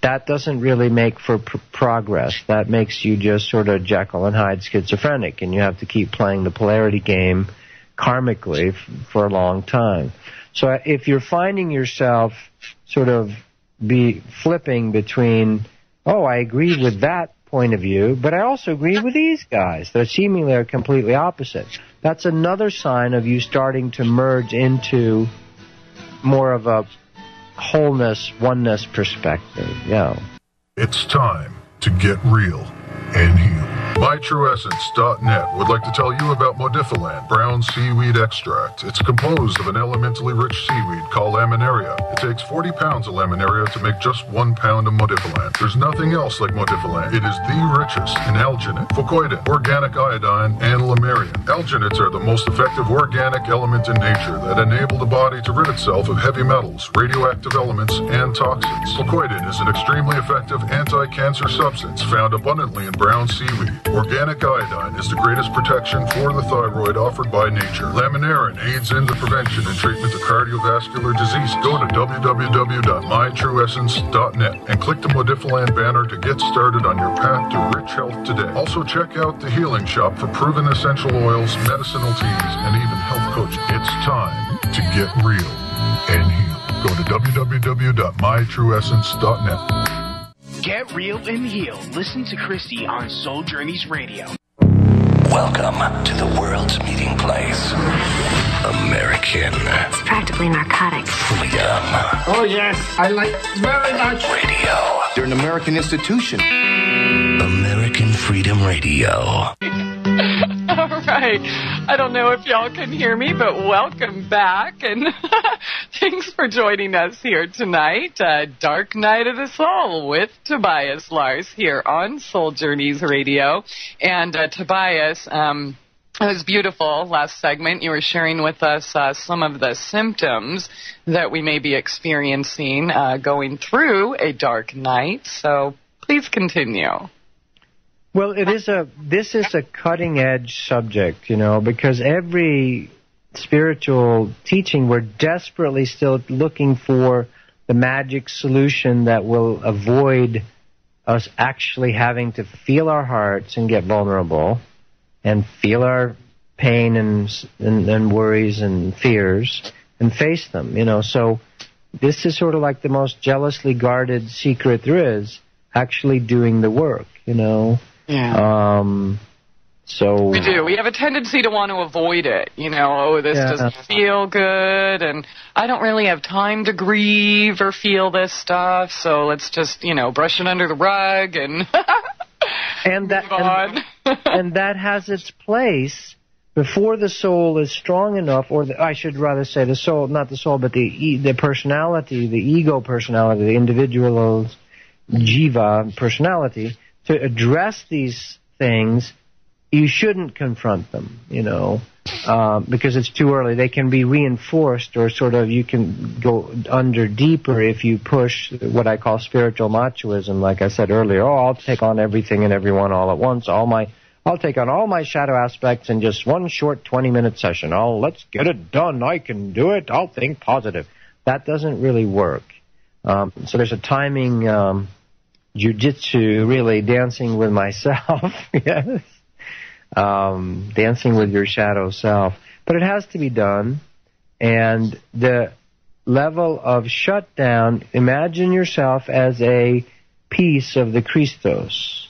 That doesn't really make for progress. That makes you just sort of Jekyll and Hyde schizophrenic, and you have to keep playing the polarity game karmically for a long time. So if you're finding yourself sort of be flipping between, I agree with that point of view, but I also agree with these guys. They're seemingly completely opposite. That's another sign of you starting to merge into more of a wholeness, oneness perspective. Yeah. It's time to get real and heal. MyTrueEssence.net would like to tell you about Modifiland brown seaweed extract. It's composed of an elementally rich seaweed called laminaria. It takes 40 pounds of laminaria to make just 1 pound of Modifiland. There's nothing else like Modifiland. It is the richest in alginate, fucoidin, organic iodine, and lamarian. Alginates are the most effective organic element in nature that enable the body to rid itself of heavy metals, radioactive elements, and toxins. Fucoidin is an extremely effective anti-cancer substance found abundantly in brown seaweed. Organic iodine is the greatest protection for the thyroid offered by nature. Laminarin aids in the prevention and treatment of cardiovascular disease. Go to www.mytrueessence.net and click the Modifiland banner to get started on your path to rich health today. Also check out the Healing Shop for proven essential oils, medicinal teas, and even health coaching. It's time get real and heal. Go to www.mytrueessence.net. Get real and heal. Listen to Christie on Soul Journeys Radio. Welcome to the world's meeting place. American It's practically narcotic. Freedom Oh, yes. I like very much. Radio. They're an American institution. American Freedom Radio. All right. I don't know if y'all can hear me, but welcome back. And thanks for joining us here tonight. Dark Night of the Soul with Tobias Lars here on Soul Journeys Radio. And Tobias, it was beautiful last segment. You were sharing with us some of the symptoms that we may be experiencing going through a dark night. So please continue. Well, this is a cutting-edge subject, because every spiritual teaching, we're desperately still looking for the magic solution that will avoid us actually having to feel our hearts and get vulnerable and feel our pain and worries and fears and face them, So this is sort of like the most jealously guarded secret there is, actually doing the work, Yeah. So we do. We have a tendency to want to avoid it. This doesn't feel good, and I don't really have time to grieve or feel this stuff, so let's just, brush it under the rug and and that move on. and that has its place before the soul is strong enough, or I should rather say the soul, not the soul, but the personality, the ego personality, the individual jiva personality, to address these things. You shouldn't confront them, because it's too early. They can be reinforced, or sort of you can go under deeper if you push what I call spiritual machoism. Like I said earlier, I'll take on everything and everyone all at once. I'll take on all my shadow aspects in just one short 20-minute session. Let's get it done. I can do it. I'll think positive. That doesn't really work. So there's a timing jiu-jitsu, really, dancing with myself, yes. Dancing with your shadow self. But it has to be done. And the level of shutdown, imagine yourself as a piece of the Christos,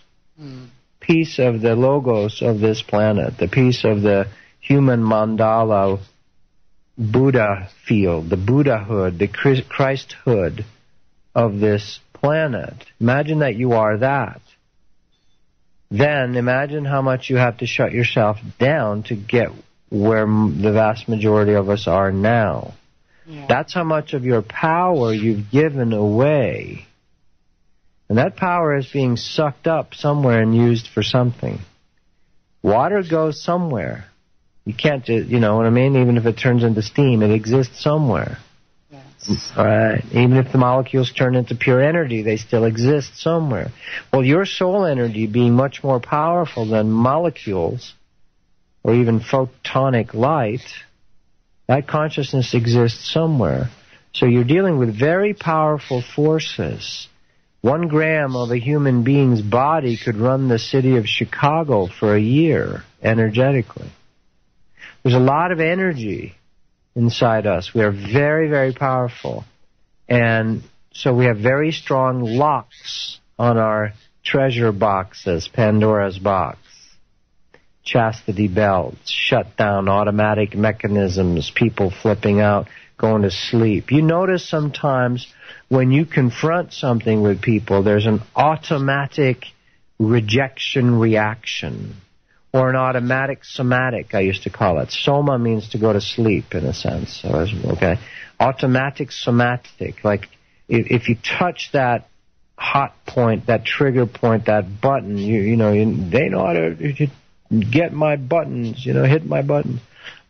piece of the logos of this planet, the piece of the human mandala Buddha field, the Buddhahood, the Christhood of this planet. Imagine that you are that. Then imagine how much you have to shut yourself down to get where the vast majority of us are now. Yeah. That's how much of your power you've given away. And that power is being sucked up somewhere and used for something. Water goes somewhere. You can't just, you know what I mean? Even if it turns into steam, it exists somewhere. Yes. All right. Even if the molecules turn into pure energy, they still exist somewhere. Well, your soul energy being much more powerful than molecules or even photonic light, that consciousness exists somewhere. So you're dealing with very powerful forces. 1 gram of a human being's body could run the city of Chicago for a year energetically. There's a lot of energy inside us. We are very, very powerful. And so we have very strong locks on our treasure boxes, Pandora's box, chastity belts, shut down automatic mechanisms, people flipping out, going to sleep. You notice sometimes when you confront something with people, there's an automatic rejection reaction, or an automatic somatic, I used to call it. Soma means to go to sleep, in a sense. Okay, automatic somatic, like if you touch that hot point, that trigger point, that button, they know how to get my buttons, hit my buttons.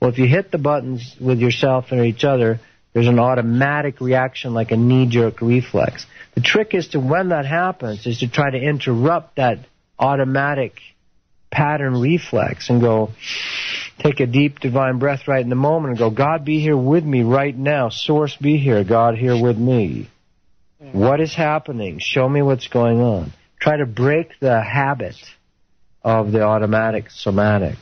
Well, if you hit the buttons with yourself and each other, there's an automatic reaction, like a knee-jerk reflex. The trick is to, when that happens, is to try to interrupt that automatic pattern reflex and go, take a deep divine breath right in the moment and go, God, be here with me right now. Source, be here. God, here with me. What is happening? Show me what's going on. Try to break the habit of the automatic somatic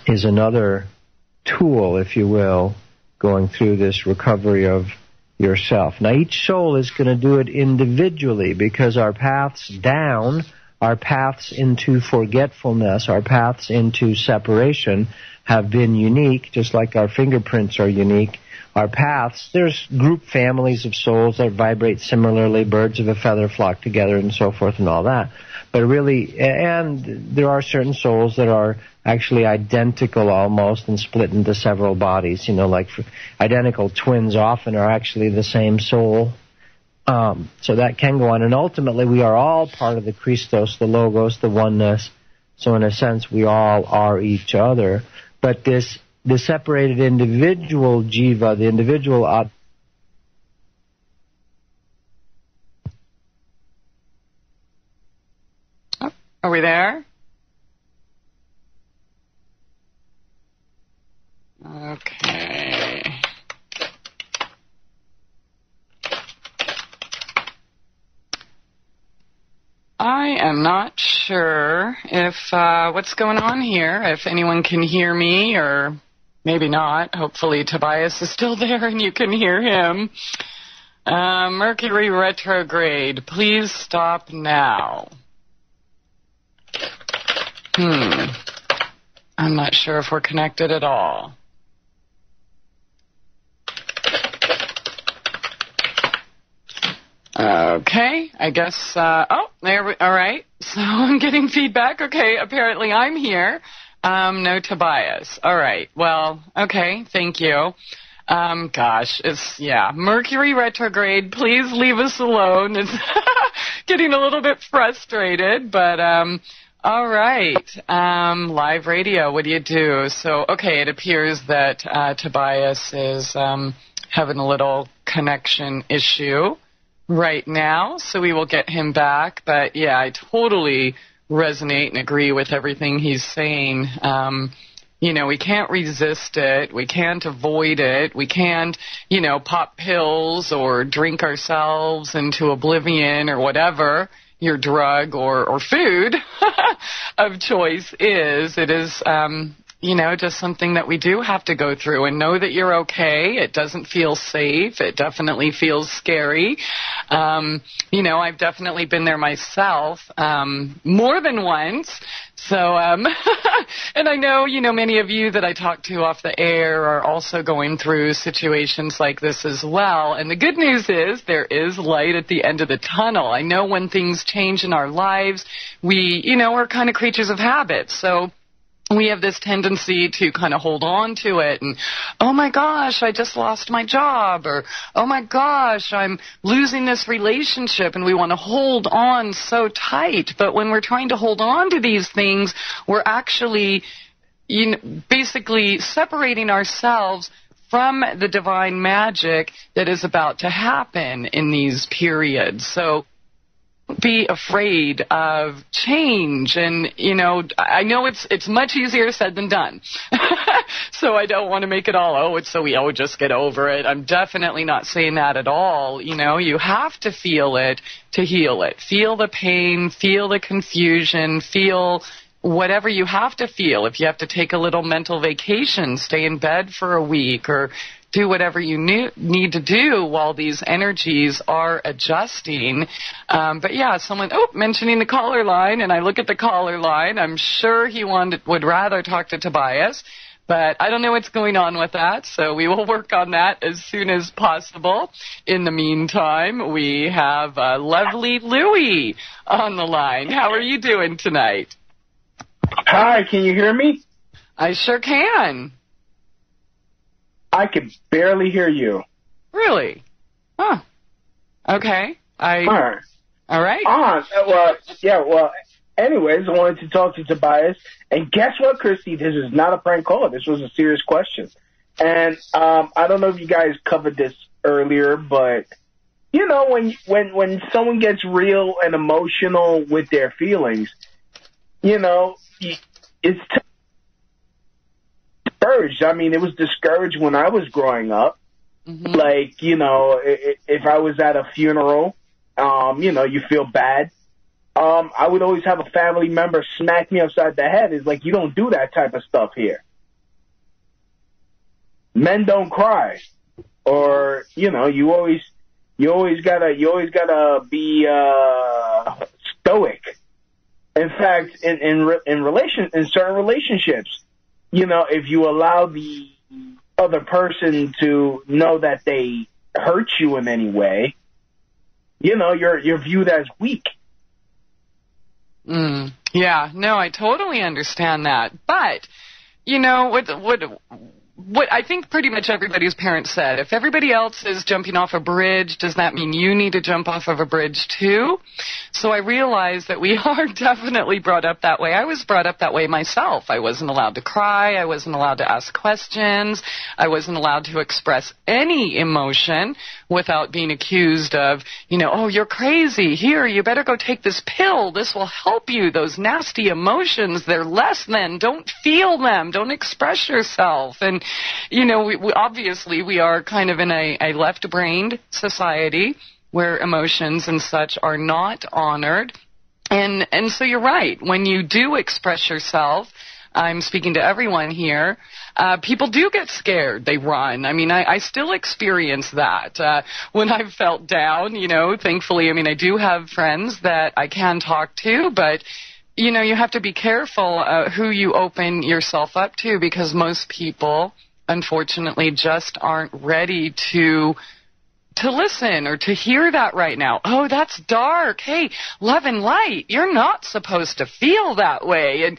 is another tool, if you will, going through this recovery of yourself. Now, each soul is going to do it individually because our paths down, our paths into forgetfulness, our paths into separation have been unique, just like our fingerprints are unique. Our paths, there's group families of souls that vibrate similarly, birds of a feather flock together and so forth and all that. But really, and there are certain souls that are actually identical almost and split into several bodies. You know, like identical twins often are actually the same soul. So that can go on. And ultimately, we are all part of the Christos, the Logos, the oneness. So in a sense, we all are each other. But the separated individual jiva, the individual Are we there? Okay. I am not sure if what's going on here, if anyone can hear me, or maybe not. Hopefully Tobias is still there and you can hear him. Mercury retrograde. Please stop now. I'm not sure if we're connected at all. Okay, I guess, all right. So I'm getting feedback. Okay, apparently I'm here. No Tobias. All right, well, okay, thank you. Mercury retrograde, please leave us alone. It's getting a little bit frustrated, but, all right, live radio, what do you do? So, okay, it appears that Tobias is having a little connection issue right now, so we will get him back. But, yeah, I totally resonate and agree with everything he's saying. We can't resist it. We can't avoid it. We can't, pop pills or drink ourselves into oblivion or whatever your drug or food of choice is. It is, just something that we do have to go through and know that you're okay. It doesn't feel safe. It definitely feels scary. I've definitely been there myself, more than once. So, and I know, many of you that I talk to off the air are also going through situations like this as well. And the good news is there is light at the end of the tunnel. I know when things change in our lives, we, are kind of creatures of habit. So we have this tendency to kind of hold on to it and, oh my gosh, I just lost my job, or oh my gosh, I'm losing this relationship, and we want to hold on so tight. But when we're trying to hold on to these things, we're actually, basically separating ourselves from the divine magic that is about to happen in these periods. So be afraid of change, and I know it's much easier said than done. So I don't want to make it all just get over it. I'm definitely not saying that at all. You have to feel it to heal it. Feel the pain, feel the confusion, feel whatever you have to feel. If you have to take a little mental vacation, stay in bed for a week, or do whatever you need to do while these energies are adjusting. But yeah, someone mentioning the caller line, and I look at the caller line. I'm sure he would rather talk to Tobias, but I don't know what's going on with that, so we will work on that as soon as possible. In the meantime, we have lovely Louie on the line. How are you doing tonight? Hi, can you hear me? I sure can. I can barely hear you. Really? Huh. Okay. All right. Anyways, I wanted to talk to Tobias. And guess what, Christie? This is not a prank call. This was a serious question. And I don't know if you guys covered this earlier, but, when someone gets real and emotional with their feelings, it's discouraged. I mean, it was discouraged when I was growing up. Mm-hmm. Like, if I was at a funeral, you feel bad. I would always have a family member smack me upside the head. It's like, you don't do that type of stuff here. men don't cry, or you always gotta be stoic. In fact, in certain relationships, if you allow the other person to know that they hurt you in any way, you're viewed as weak. Yeah, no, I totally understand that. But, what I think pretty much everybody's parents said, if everybody else is jumping off a bridge, does that mean you need to jump off of a bridge too? So I realized that we are definitely brought up that way. I was brought up that way myself. I wasn't allowed to cry. I wasn't allowed to ask questions. I wasn't allowed to express any emotion without being accused of, oh, you're crazy. Here, you better go take this pill. This will help you. Those nasty emotions, they're less than. Don't feel them. Don't express yourself. And we obviously we are kind of in a left-brained society where emotions and such are not honored. And so you're right. When you do express yourself, I'm speaking to everyone here, people do get scared. They run. I mean, I still experience that. When I've felt down, thankfully, I do have friends that I can talk to, but you have to be careful who you open yourself up to, because most people, unfortunately, just aren't ready to listen or to hear that right now. Oh, that's dark. Hey, love and light. You're not supposed to feel that way. And,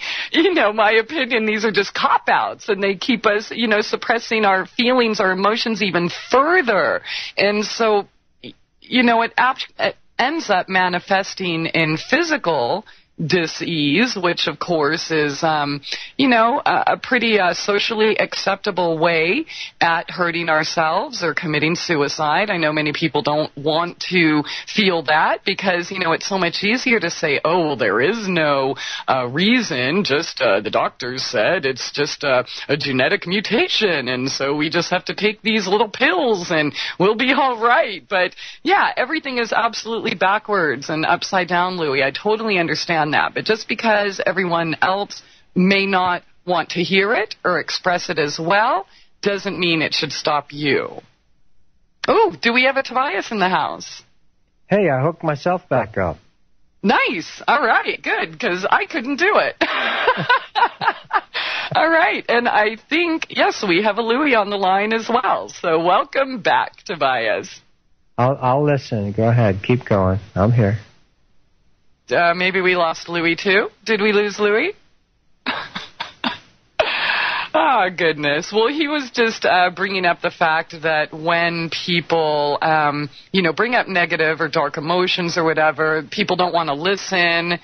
my opinion, these are just cop-outs, and they keep us, suppressing our feelings, our emotions even further. And so, it ends up manifesting in physical dis-ease, which of course is, a pretty socially acceptable way at hurting ourselves or committing suicide. I know many people don't want to feel that because, it's so much easier to say, oh, well, there is no reason, just the doctors said it's just a genetic mutation, and so we just have to take these little pills and we'll be all right. But yeah, everything is absolutely backwards and upside down, Louie. I totally understand that, but just because everyone else may not want to hear it or express it as well doesn't mean it should stop you. Oh, do we have a Tobias in the house? Hey, I hooked myself back up. Nice. All right, good, because I couldn't do it. All right, and I think, yes, we have a Louie on the line as well, so welcome back, Tobias. I'll listen. Go ahead. Keep going. I'm here. Maybe we lost Louie, too? Did we lose Louie? Oh, goodness. Well, he was just bringing up the fact that when people, bring up negative or dark emotions or whatever, people don't want to listen.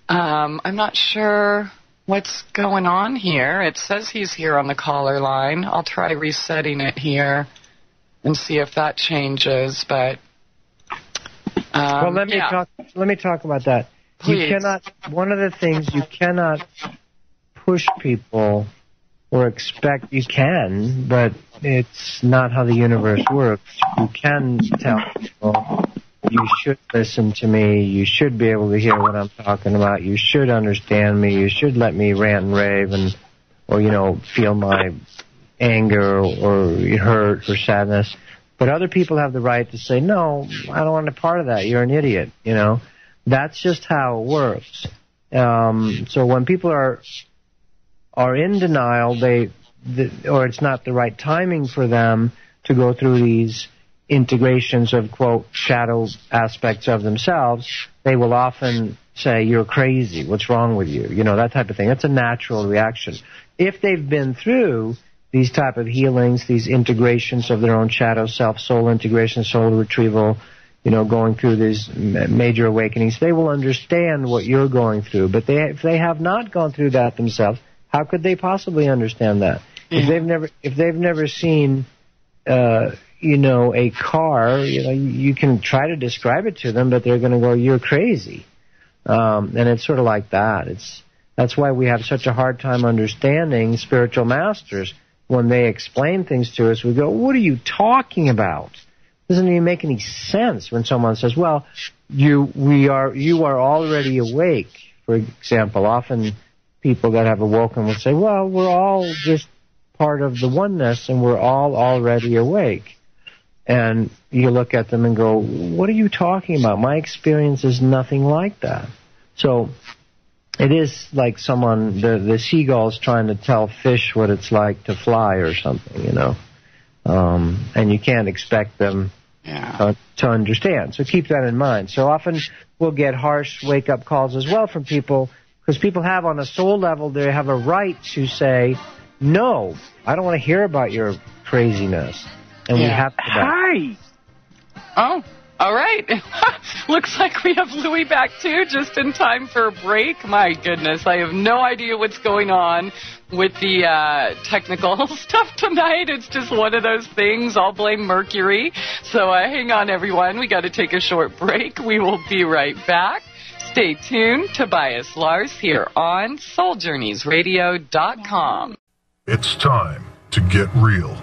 I'm not sure what's going on here. It says he's here on the caller line. I'll try resetting it here and see if that changes, but... well, let me talk about that. Please. You cannot. One of the things you cannot push people or expect. You can, but it's not how the universe works. You can tell people, you should listen to me. You should be able to hear what I'm talking about. You should understand me. You should let me rant and rave or feel my anger or hurt or sadness. But other people have the right to say, no, I don't want a part of that. You're an idiot, That's just how it works. So when people are in denial, or it's not the right timing for them to go through these integrations of, quote, shadow aspects of themselves, they will often say, you're crazy. What's wrong with you? That type of thing. That's a natural reaction. If they've been through these type of healings, these integrations of their own shadow self, soul integration, soul retrieval, going through these major awakenings, they will understand what you're going through. But if they have not gone through that themselves, how could they possibly understand that? Yeah. If they've never seen, a car, you can try to describe it to them, but they're going to go, you're crazy. And it's sort of like that. That's why we have such a hard time understanding spiritual masters. When they explain things to us, we go, what are you talking about? Doesn't even make any sense when someone says, well, you are already awake. For example, often people that have awoken will say, well, we're all just part of the oneness, and we're all already awake. And you look at them and go, what are you talking about? My experience is nothing like that. So it is like someone, the seagulls trying to tell fish what it's like to fly or something, you know. And you can't expect them to understand. So keep that in mind. So often we'll get harsh wake-up calls as well from people, because people have on a soul level, they have a right to say, no, I don't want to hear about your craziness. And we have to. Hi. Oh, all right. Looks like we have Louis back, too, just in time for a break. My goodness, I have no idea what's going on with the technical stuff tonight. It's just one of those things. I'll blame Mercury. So hang on, everyone. We got to take a short break. We will be right back. Stay tuned. Tobias Lars here on SoulJourneysRadio.com. It's time to get real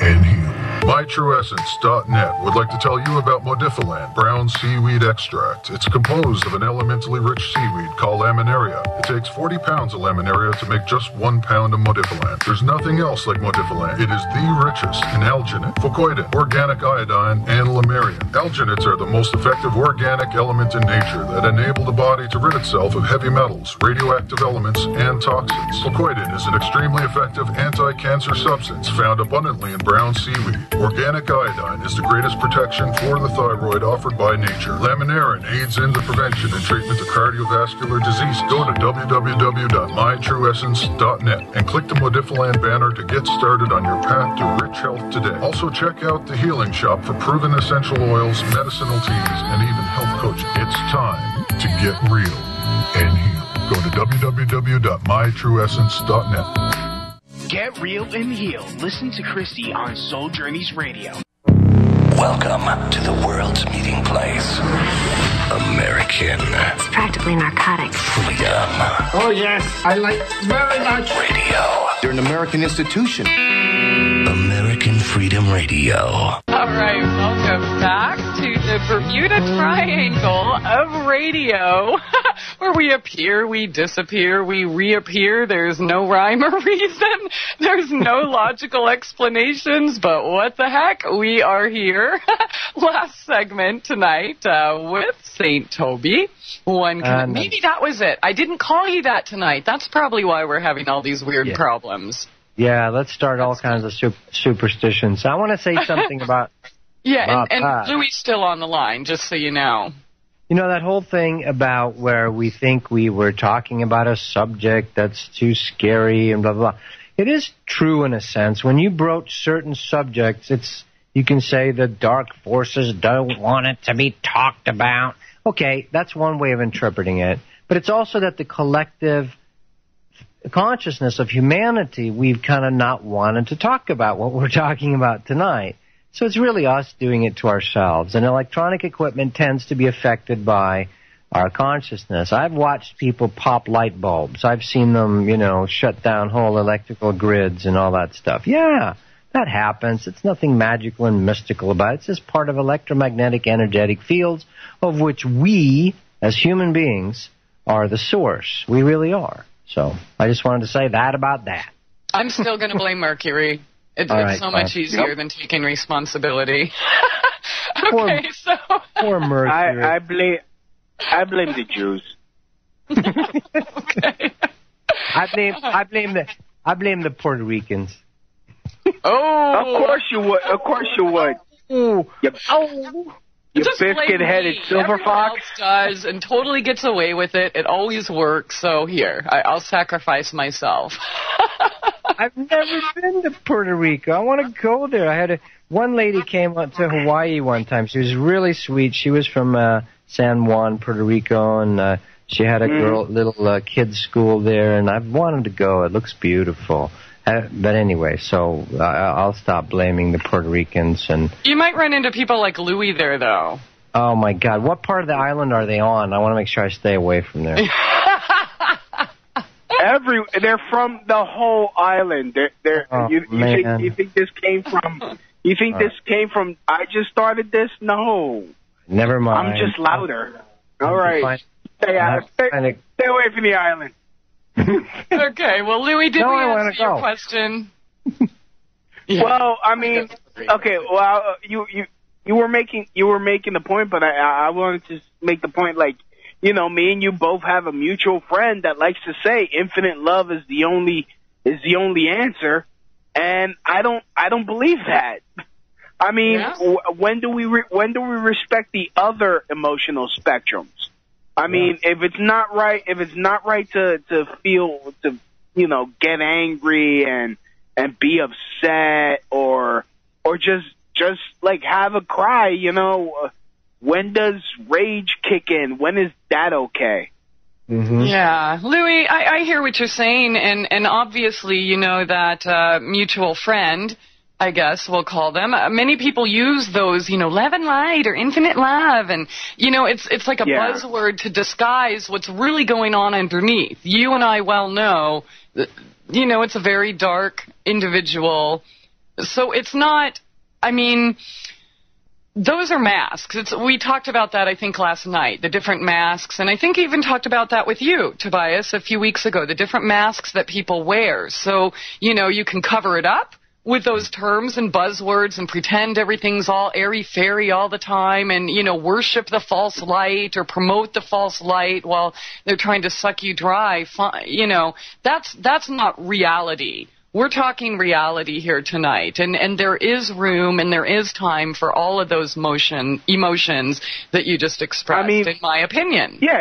and heal. MyTrueEssence.net would like to tell you about Modifiland brown seaweed extract. It's composed of an elementally rich seaweed called laminaria. It takes 40 pounds of laminaria to make just 1 pound of Modifiland. There's nothing else like Modifiland. It is the richest in alginate, fucoidin, organic iodine, and lamarian. Alginates are the most effective organic element in nature that enable the body to rid itself of heavy metals, radioactive elements, and toxins. Fucoidin is an extremely effective anti-cancer substance found abundantly in brown seaweed. Organic iodine is the greatest protection for the thyroid offered by nature. Laminarin aids in the prevention and treatment of cardiovascular disease. Go to www.mytrueessence.net and click the Modifiland banner to get started on your path to rich health today. Also check out the Healing Shop for proven essential oils, medicinal teas, and even health coaching. It's time to get real and heal. Go to www.mytrueessence.net. Get real and heal. Listen to Christie on Soul Journeys Radio. Welcome to the world's meeting place. American It's practically narcotics. freedom Oh, yes, I like very much. radio. You're an American institution. American Freedom Radio. All right, welcome back to the Bermuda Triangle of radio, where we appear, we disappear, we reappear. There's no rhyme or reason. There's no logical explanations, but what the heck? We are here. Last segment tonight with St. Toby. Maybe that was it. I didn't call you that tonight. That's probably why we're having all these weird problems. Yeah, let's start all kinds of superstitions. I want to say something about... and Louis still on the line, just so you know. You know, that whole thing about where we think we were talking about a subject that's too scary and blah, blah, blah. It is true in a sense. When you broach certain subjects, you can say the dark forces don't want it to be talked about. Okay, that's one way of interpreting it. But it's also that the collective consciousness of humanity, we've kind of not wanted to talk about what we're talking about tonight. So it's really us doing it to ourselves. And electronic equipment tends to be affected by our consciousness. I've watched people pop light bulbs. I've seen them, shut down whole electrical grids and all that stuff. Yeah, that happens. It's nothing magical and mystical about it. It's just part of electromagnetic energetic fields of which we, as human beings, are the source. We really are. So I just wanted to say that about that. I'm still going to blame Mercury. It's so much easier than taking responsibility. Okay, poor Mercury. I blame the Jews. Okay. I blame the Puerto Ricans. Oh, Of course you would. Ooh. You just blame biscuit-headed me. silver Everyone fox. else does and totally gets away with it. It always works. So here, I'll sacrifice myself. I've never been to Puerto Rico. I want to go there. One lady came out to Hawaii one time. She was really sweet. She was from San Juan, Puerto Rico, and she had a little kids' school there, and I've wanted to go. It looks beautiful. But anyway, so I'll stop blaming the Puerto Ricans. And You might run into people like Louis there, though. Oh, my God. What part of the island are they on? I want to make sure I stay away from there. They're from the whole island. You think this came from? You think this came from? I just started this. No. Never mind. I'm just louder. All right. Stay away from the island. Okay. Well, Louis, did we answer your question? Yeah. Well, I mean, okay. Well, you were making the point, but I wanted to make the point, like, you know, me and you both have a mutual friend that likes to say infinite love is the only answer, and I don't believe that. I mean, when do we respect the other emotional spectrums? I mean, if it's not right to feel, to, you know, get angry and be upset or just like have a cry, you know, when does rage kick in? When is that okay? Mm-hmm. Yeah, Louis, I hear what you're saying, and obviously, you know, that mutual friend, I guess we'll call them. Many people use those, you know, love and light or infinite love, and, you know, it's like a buzzword to disguise what's really going on underneath. You and I well know that, you know, it's a very dark individual, so it's not, I mean, those are masks. We talked about that, I think, last night, the different masks, and I think even talked about that with you, Tobias, a few weeks ago, the different masks that people wear. So, you know, you can cover it up with those terms and buzzwords and pretend everything's all airy-fairy all the time and, you know, worship the false light or promote the false light while they're trying to suck you dry. You know, that's not reality. We're talking reality here tonight, and there is room and there is time for all of those emotions that you just expressed, I mean, in my opinion. Yeah,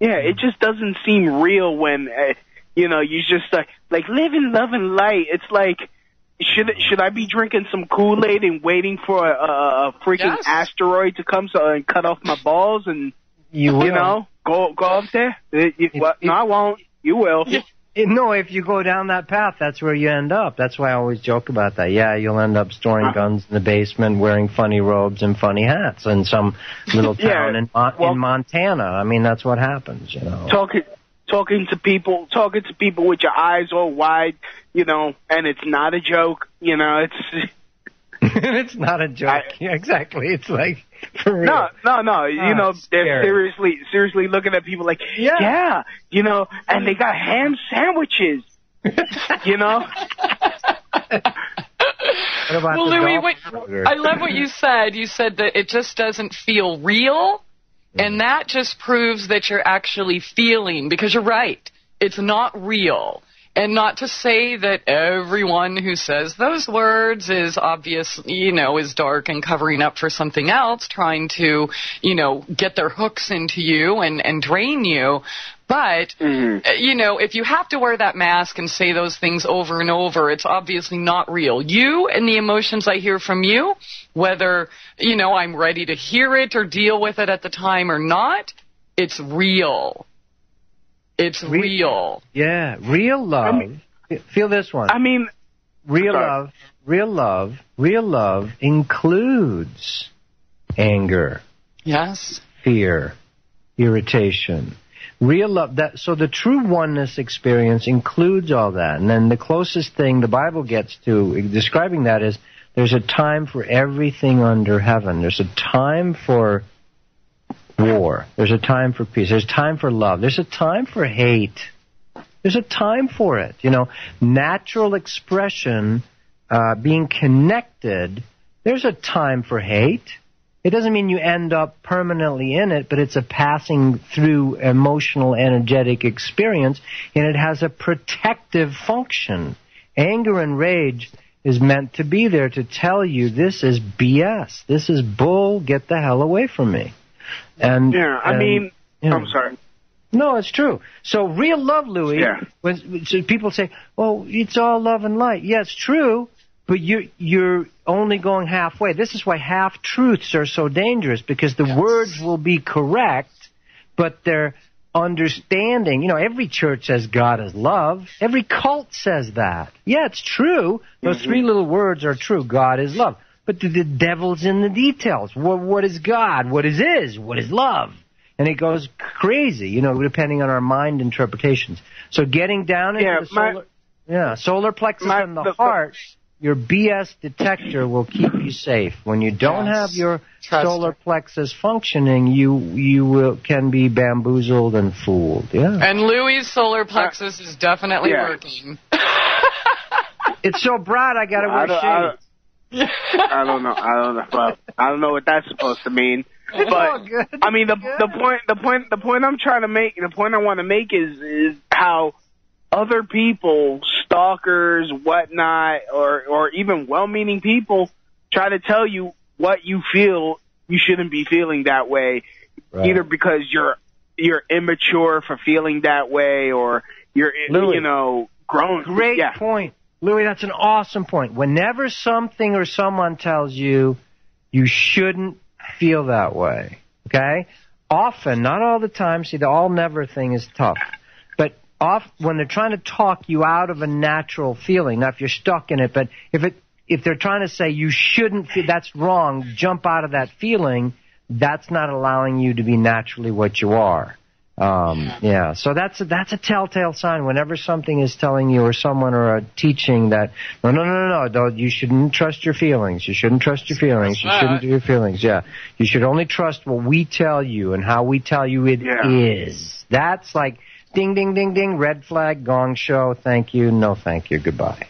it just doesn't seem real when, you know, you just like live in love and light. It's like, should I be drinking some Kool-Aid and waiting for a freaking asteroid to come and cut off my balls and you know go up there? No, I won't. You will. No, if you go down that path, that's where you end up. That's why I always joke about that. Yeah, you'll end up storing guns in the basement, wearing funny robes and funny hats in some little town in Montana. I mean, that's what happens, you know. Talking to people with your eyes all wide, you know, and it's not a joke, you know, it's... It's not a joke. Yeah, exactly. It's like, for real. No. You know, they're seriously looking at people like, yeah, you know, and they got ham sandwiches, you know? Well, Louis, I love what you said. You said that it just doesn't feel real. And that just proves that you're actually feeling, because you're right. It's not real. And not to say that everyone who says those words is obvious, you know, is dark and covering up for something else, trying to, you know, get their hooks into you and drain you. But, you know, if you have to wear that mask and say those things over and over, it's obviously not real. You and the emotions I hear from you, whether, you know, I'm ready to hear it or deal with it at the time or not, it's real. It's real. Yeah, real love. I mean, feel this one. I mean, real love includes anger. Yes. Fear, irritation. Real love, so the true oneness experience includes all that. And then the closest thing the Bible gets to describing that is there's a time for everything under heaven. There's a time for war. There's a time for peace. There's time for love. There's a time for hate. There's a time for it. You know, natural expression, being connected, there's a time for hate. It doesn't mean you end up permanently in it, but it's a passing through emotional, energetic experience, and it has a protective function. Anger and rage is meant to be there to tell you this is BS. This is bull. Get the hell away from me. And I'm sorry. No, it's true. So real love, Louis, so people say, oh, it's all love and light. Yeah, it's true, but you're only going halfway. This is why half-truths are so dangerous, because the words will be correct, but their understanding, you know, every church says God is love. Every cult says that. Yeah, it's true. Those three little words are true. God is love. But the devil's in the details. What is God? What is What is love? And it goes crazy, you know, depending on our mind interpretations. So getting down into the solar plexus and the heart, your BS detector will keep you safe. When you don't have your solar plexus functioning, you can be bamboozled and fooled. Yeah. And Louis' solar plexus is definitely working. It's so bright, I got to wear shades. I don't know. I don't know what that's supposed to mean. But I mean, the point I'm trying to make, the point I want to make is how other people, stalkers, whatnot, or even well-meaning people, try to tell you what you feel. You shouldn't be feeling that way, either because you're immature for feeling that way, or you're Louis, grown. Great point, Louis. That's an awesome point. Whenever something or someone tells you you shouldn't feel that way, okay? Often, not all the time. See, the all-never thing is tough, but when they're trying to talk you out of a natural feeling, now if you're stuck in it, but if they're trying to say you shouldn't feel, that's wrong, jump out of that feeling, that's not allowing you to be naturally what you are. So that's a telltale sign whenever something is telling you, or someone or a teaching that, no, you shouldn't trust your feelings. You shouldn't trust your feelings. You shouldn't do your feelings. Yeah. You should only trust what we tell you and how we tell you it is. That's like ding, ding, ding, ding, red flag, gong show, thank you, no thank you, goodbye.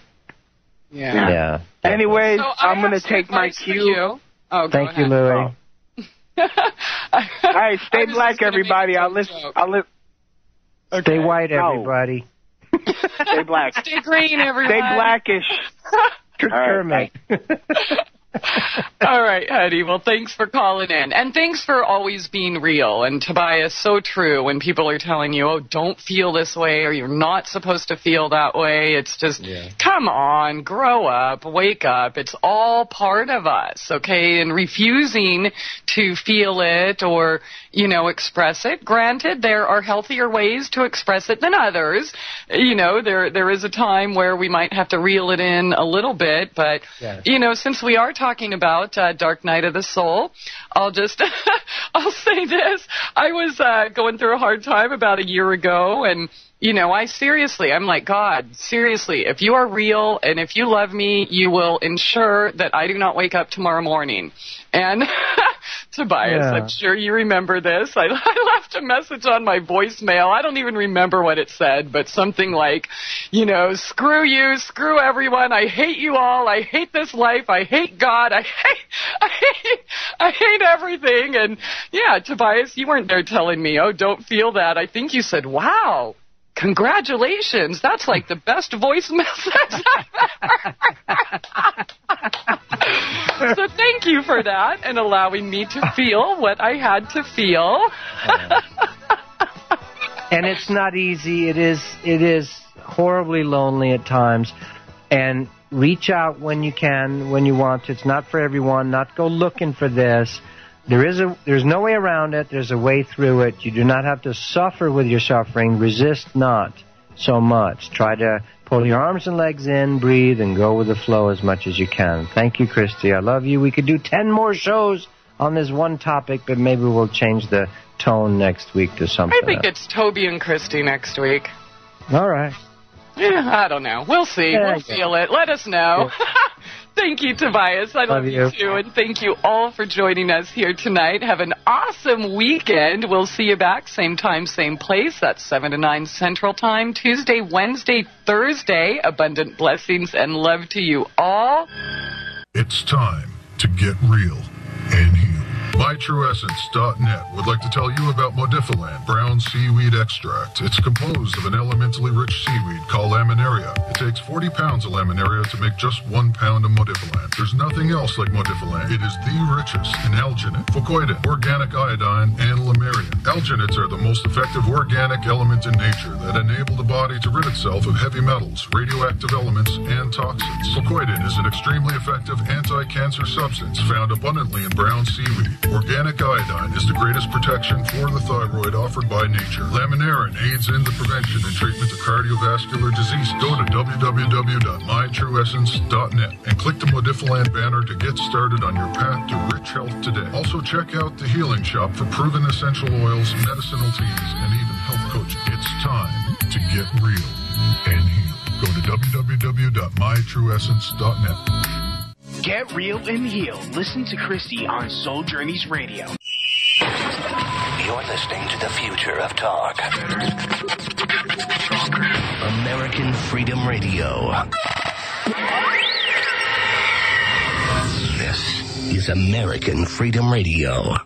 Yeah. Anyways, So I'm going to take my cue. Oh, thank you, Louis. All right, stay black, everybody. I'll listen. Okay. Stay white, everybody. Stay black. Stay green, everybody. Stay blackish. Kermit. All right, Hedy. Well, thanks for calling in. And thanks for always being real. And Tobias, so true when people are telling you, oh, don't feel this way, or you're not supposed to feel that way. It's just, come on, grow up, wake up. It's all part of us, okay? And refusing to feel it or, express it. Granted, there are healthier ways to express it than others. There is a time where we might have to reel it in a little bit, but, since we are talking about Dark Night of the Soul, I'll just, I'll say this. I was going through a hard time about a year ago, and, I'm like, God, seriously, if you are real and if you love me, you will ensure that I do not wake up tomorrow morning. And Tobias, I'm sure you remember this. I left a message on my voicemail. I don't even remember what it said, but something like, screw you, screw everyone. I hate you all. I hate this life. I hate God. I hate everything. And Tobias, you weren't there telling me, oh, don't feel that. I think you said, wow, congratulations. That's like the best voice message I've ever. So thank you for that and allowing me to feel what I had to feel. And it's not easy. It is horribly lonely at times. And reach out when you can, when you want to. It's not for everyone. Not go looking for this. There's no way around it. There's a way through it. You do not have to suffer with your suffering. Resist not so much. Try to pull your arms and legs in, breathe, and go with the flow as much as you can. Thank you, Christie. I love you. We could do 10 more shows on this one topic, but maybe we'll change the tone next week to something I think it's Toby and Christie next week. All right. Yeah, I don't know. We'll see. We'll feel it. Let us know. Thank you, Tobias. I love you too. And thank you all for joining us here tonight. Have an awesome weekend. We'll see you back same time, same place. That's 7 to 9 Central Time, Tuesday, Wednesday, Thursday. Abundant blessings and love to you all. It's time to get real and heal. MyTrueEssence.net would like to tell you about Modifiland brown seaweed extract. It's composed of an elementally rich seaweed called laminaria. It takes 40 pounds of laminaria to make just 1 pound of Modifiland. There's nothing else like Modifiland. It is the richest in alginate, fucoidin, organic iodine, and lamarian. Alginates are the most effective organic element in nature that enable the body to rid itself of heavy metals, radioactive elements, and toxins. Fucoidin is an extremely effective anti-cancer substance found abundantly in brown seaweed. Organic iodine is the greatest protection for the thyroid offered by nature. Laminarin aids in the prevention and treatment of cardiovascular disease. Go to www.mytrueessence.net and click the Modifiland banner to get started on your path to rich health today. Also check out the Healing Shop for proven essential oils, medicinal teas, and even health coaching. It's time to get real and heal. Go to www.mytrueessence.net. Get real and heal. Listen to Christie on Soul Journeys Radio. You're listening to the future of talk. American Freedom Radio. This is American Freedom Radio.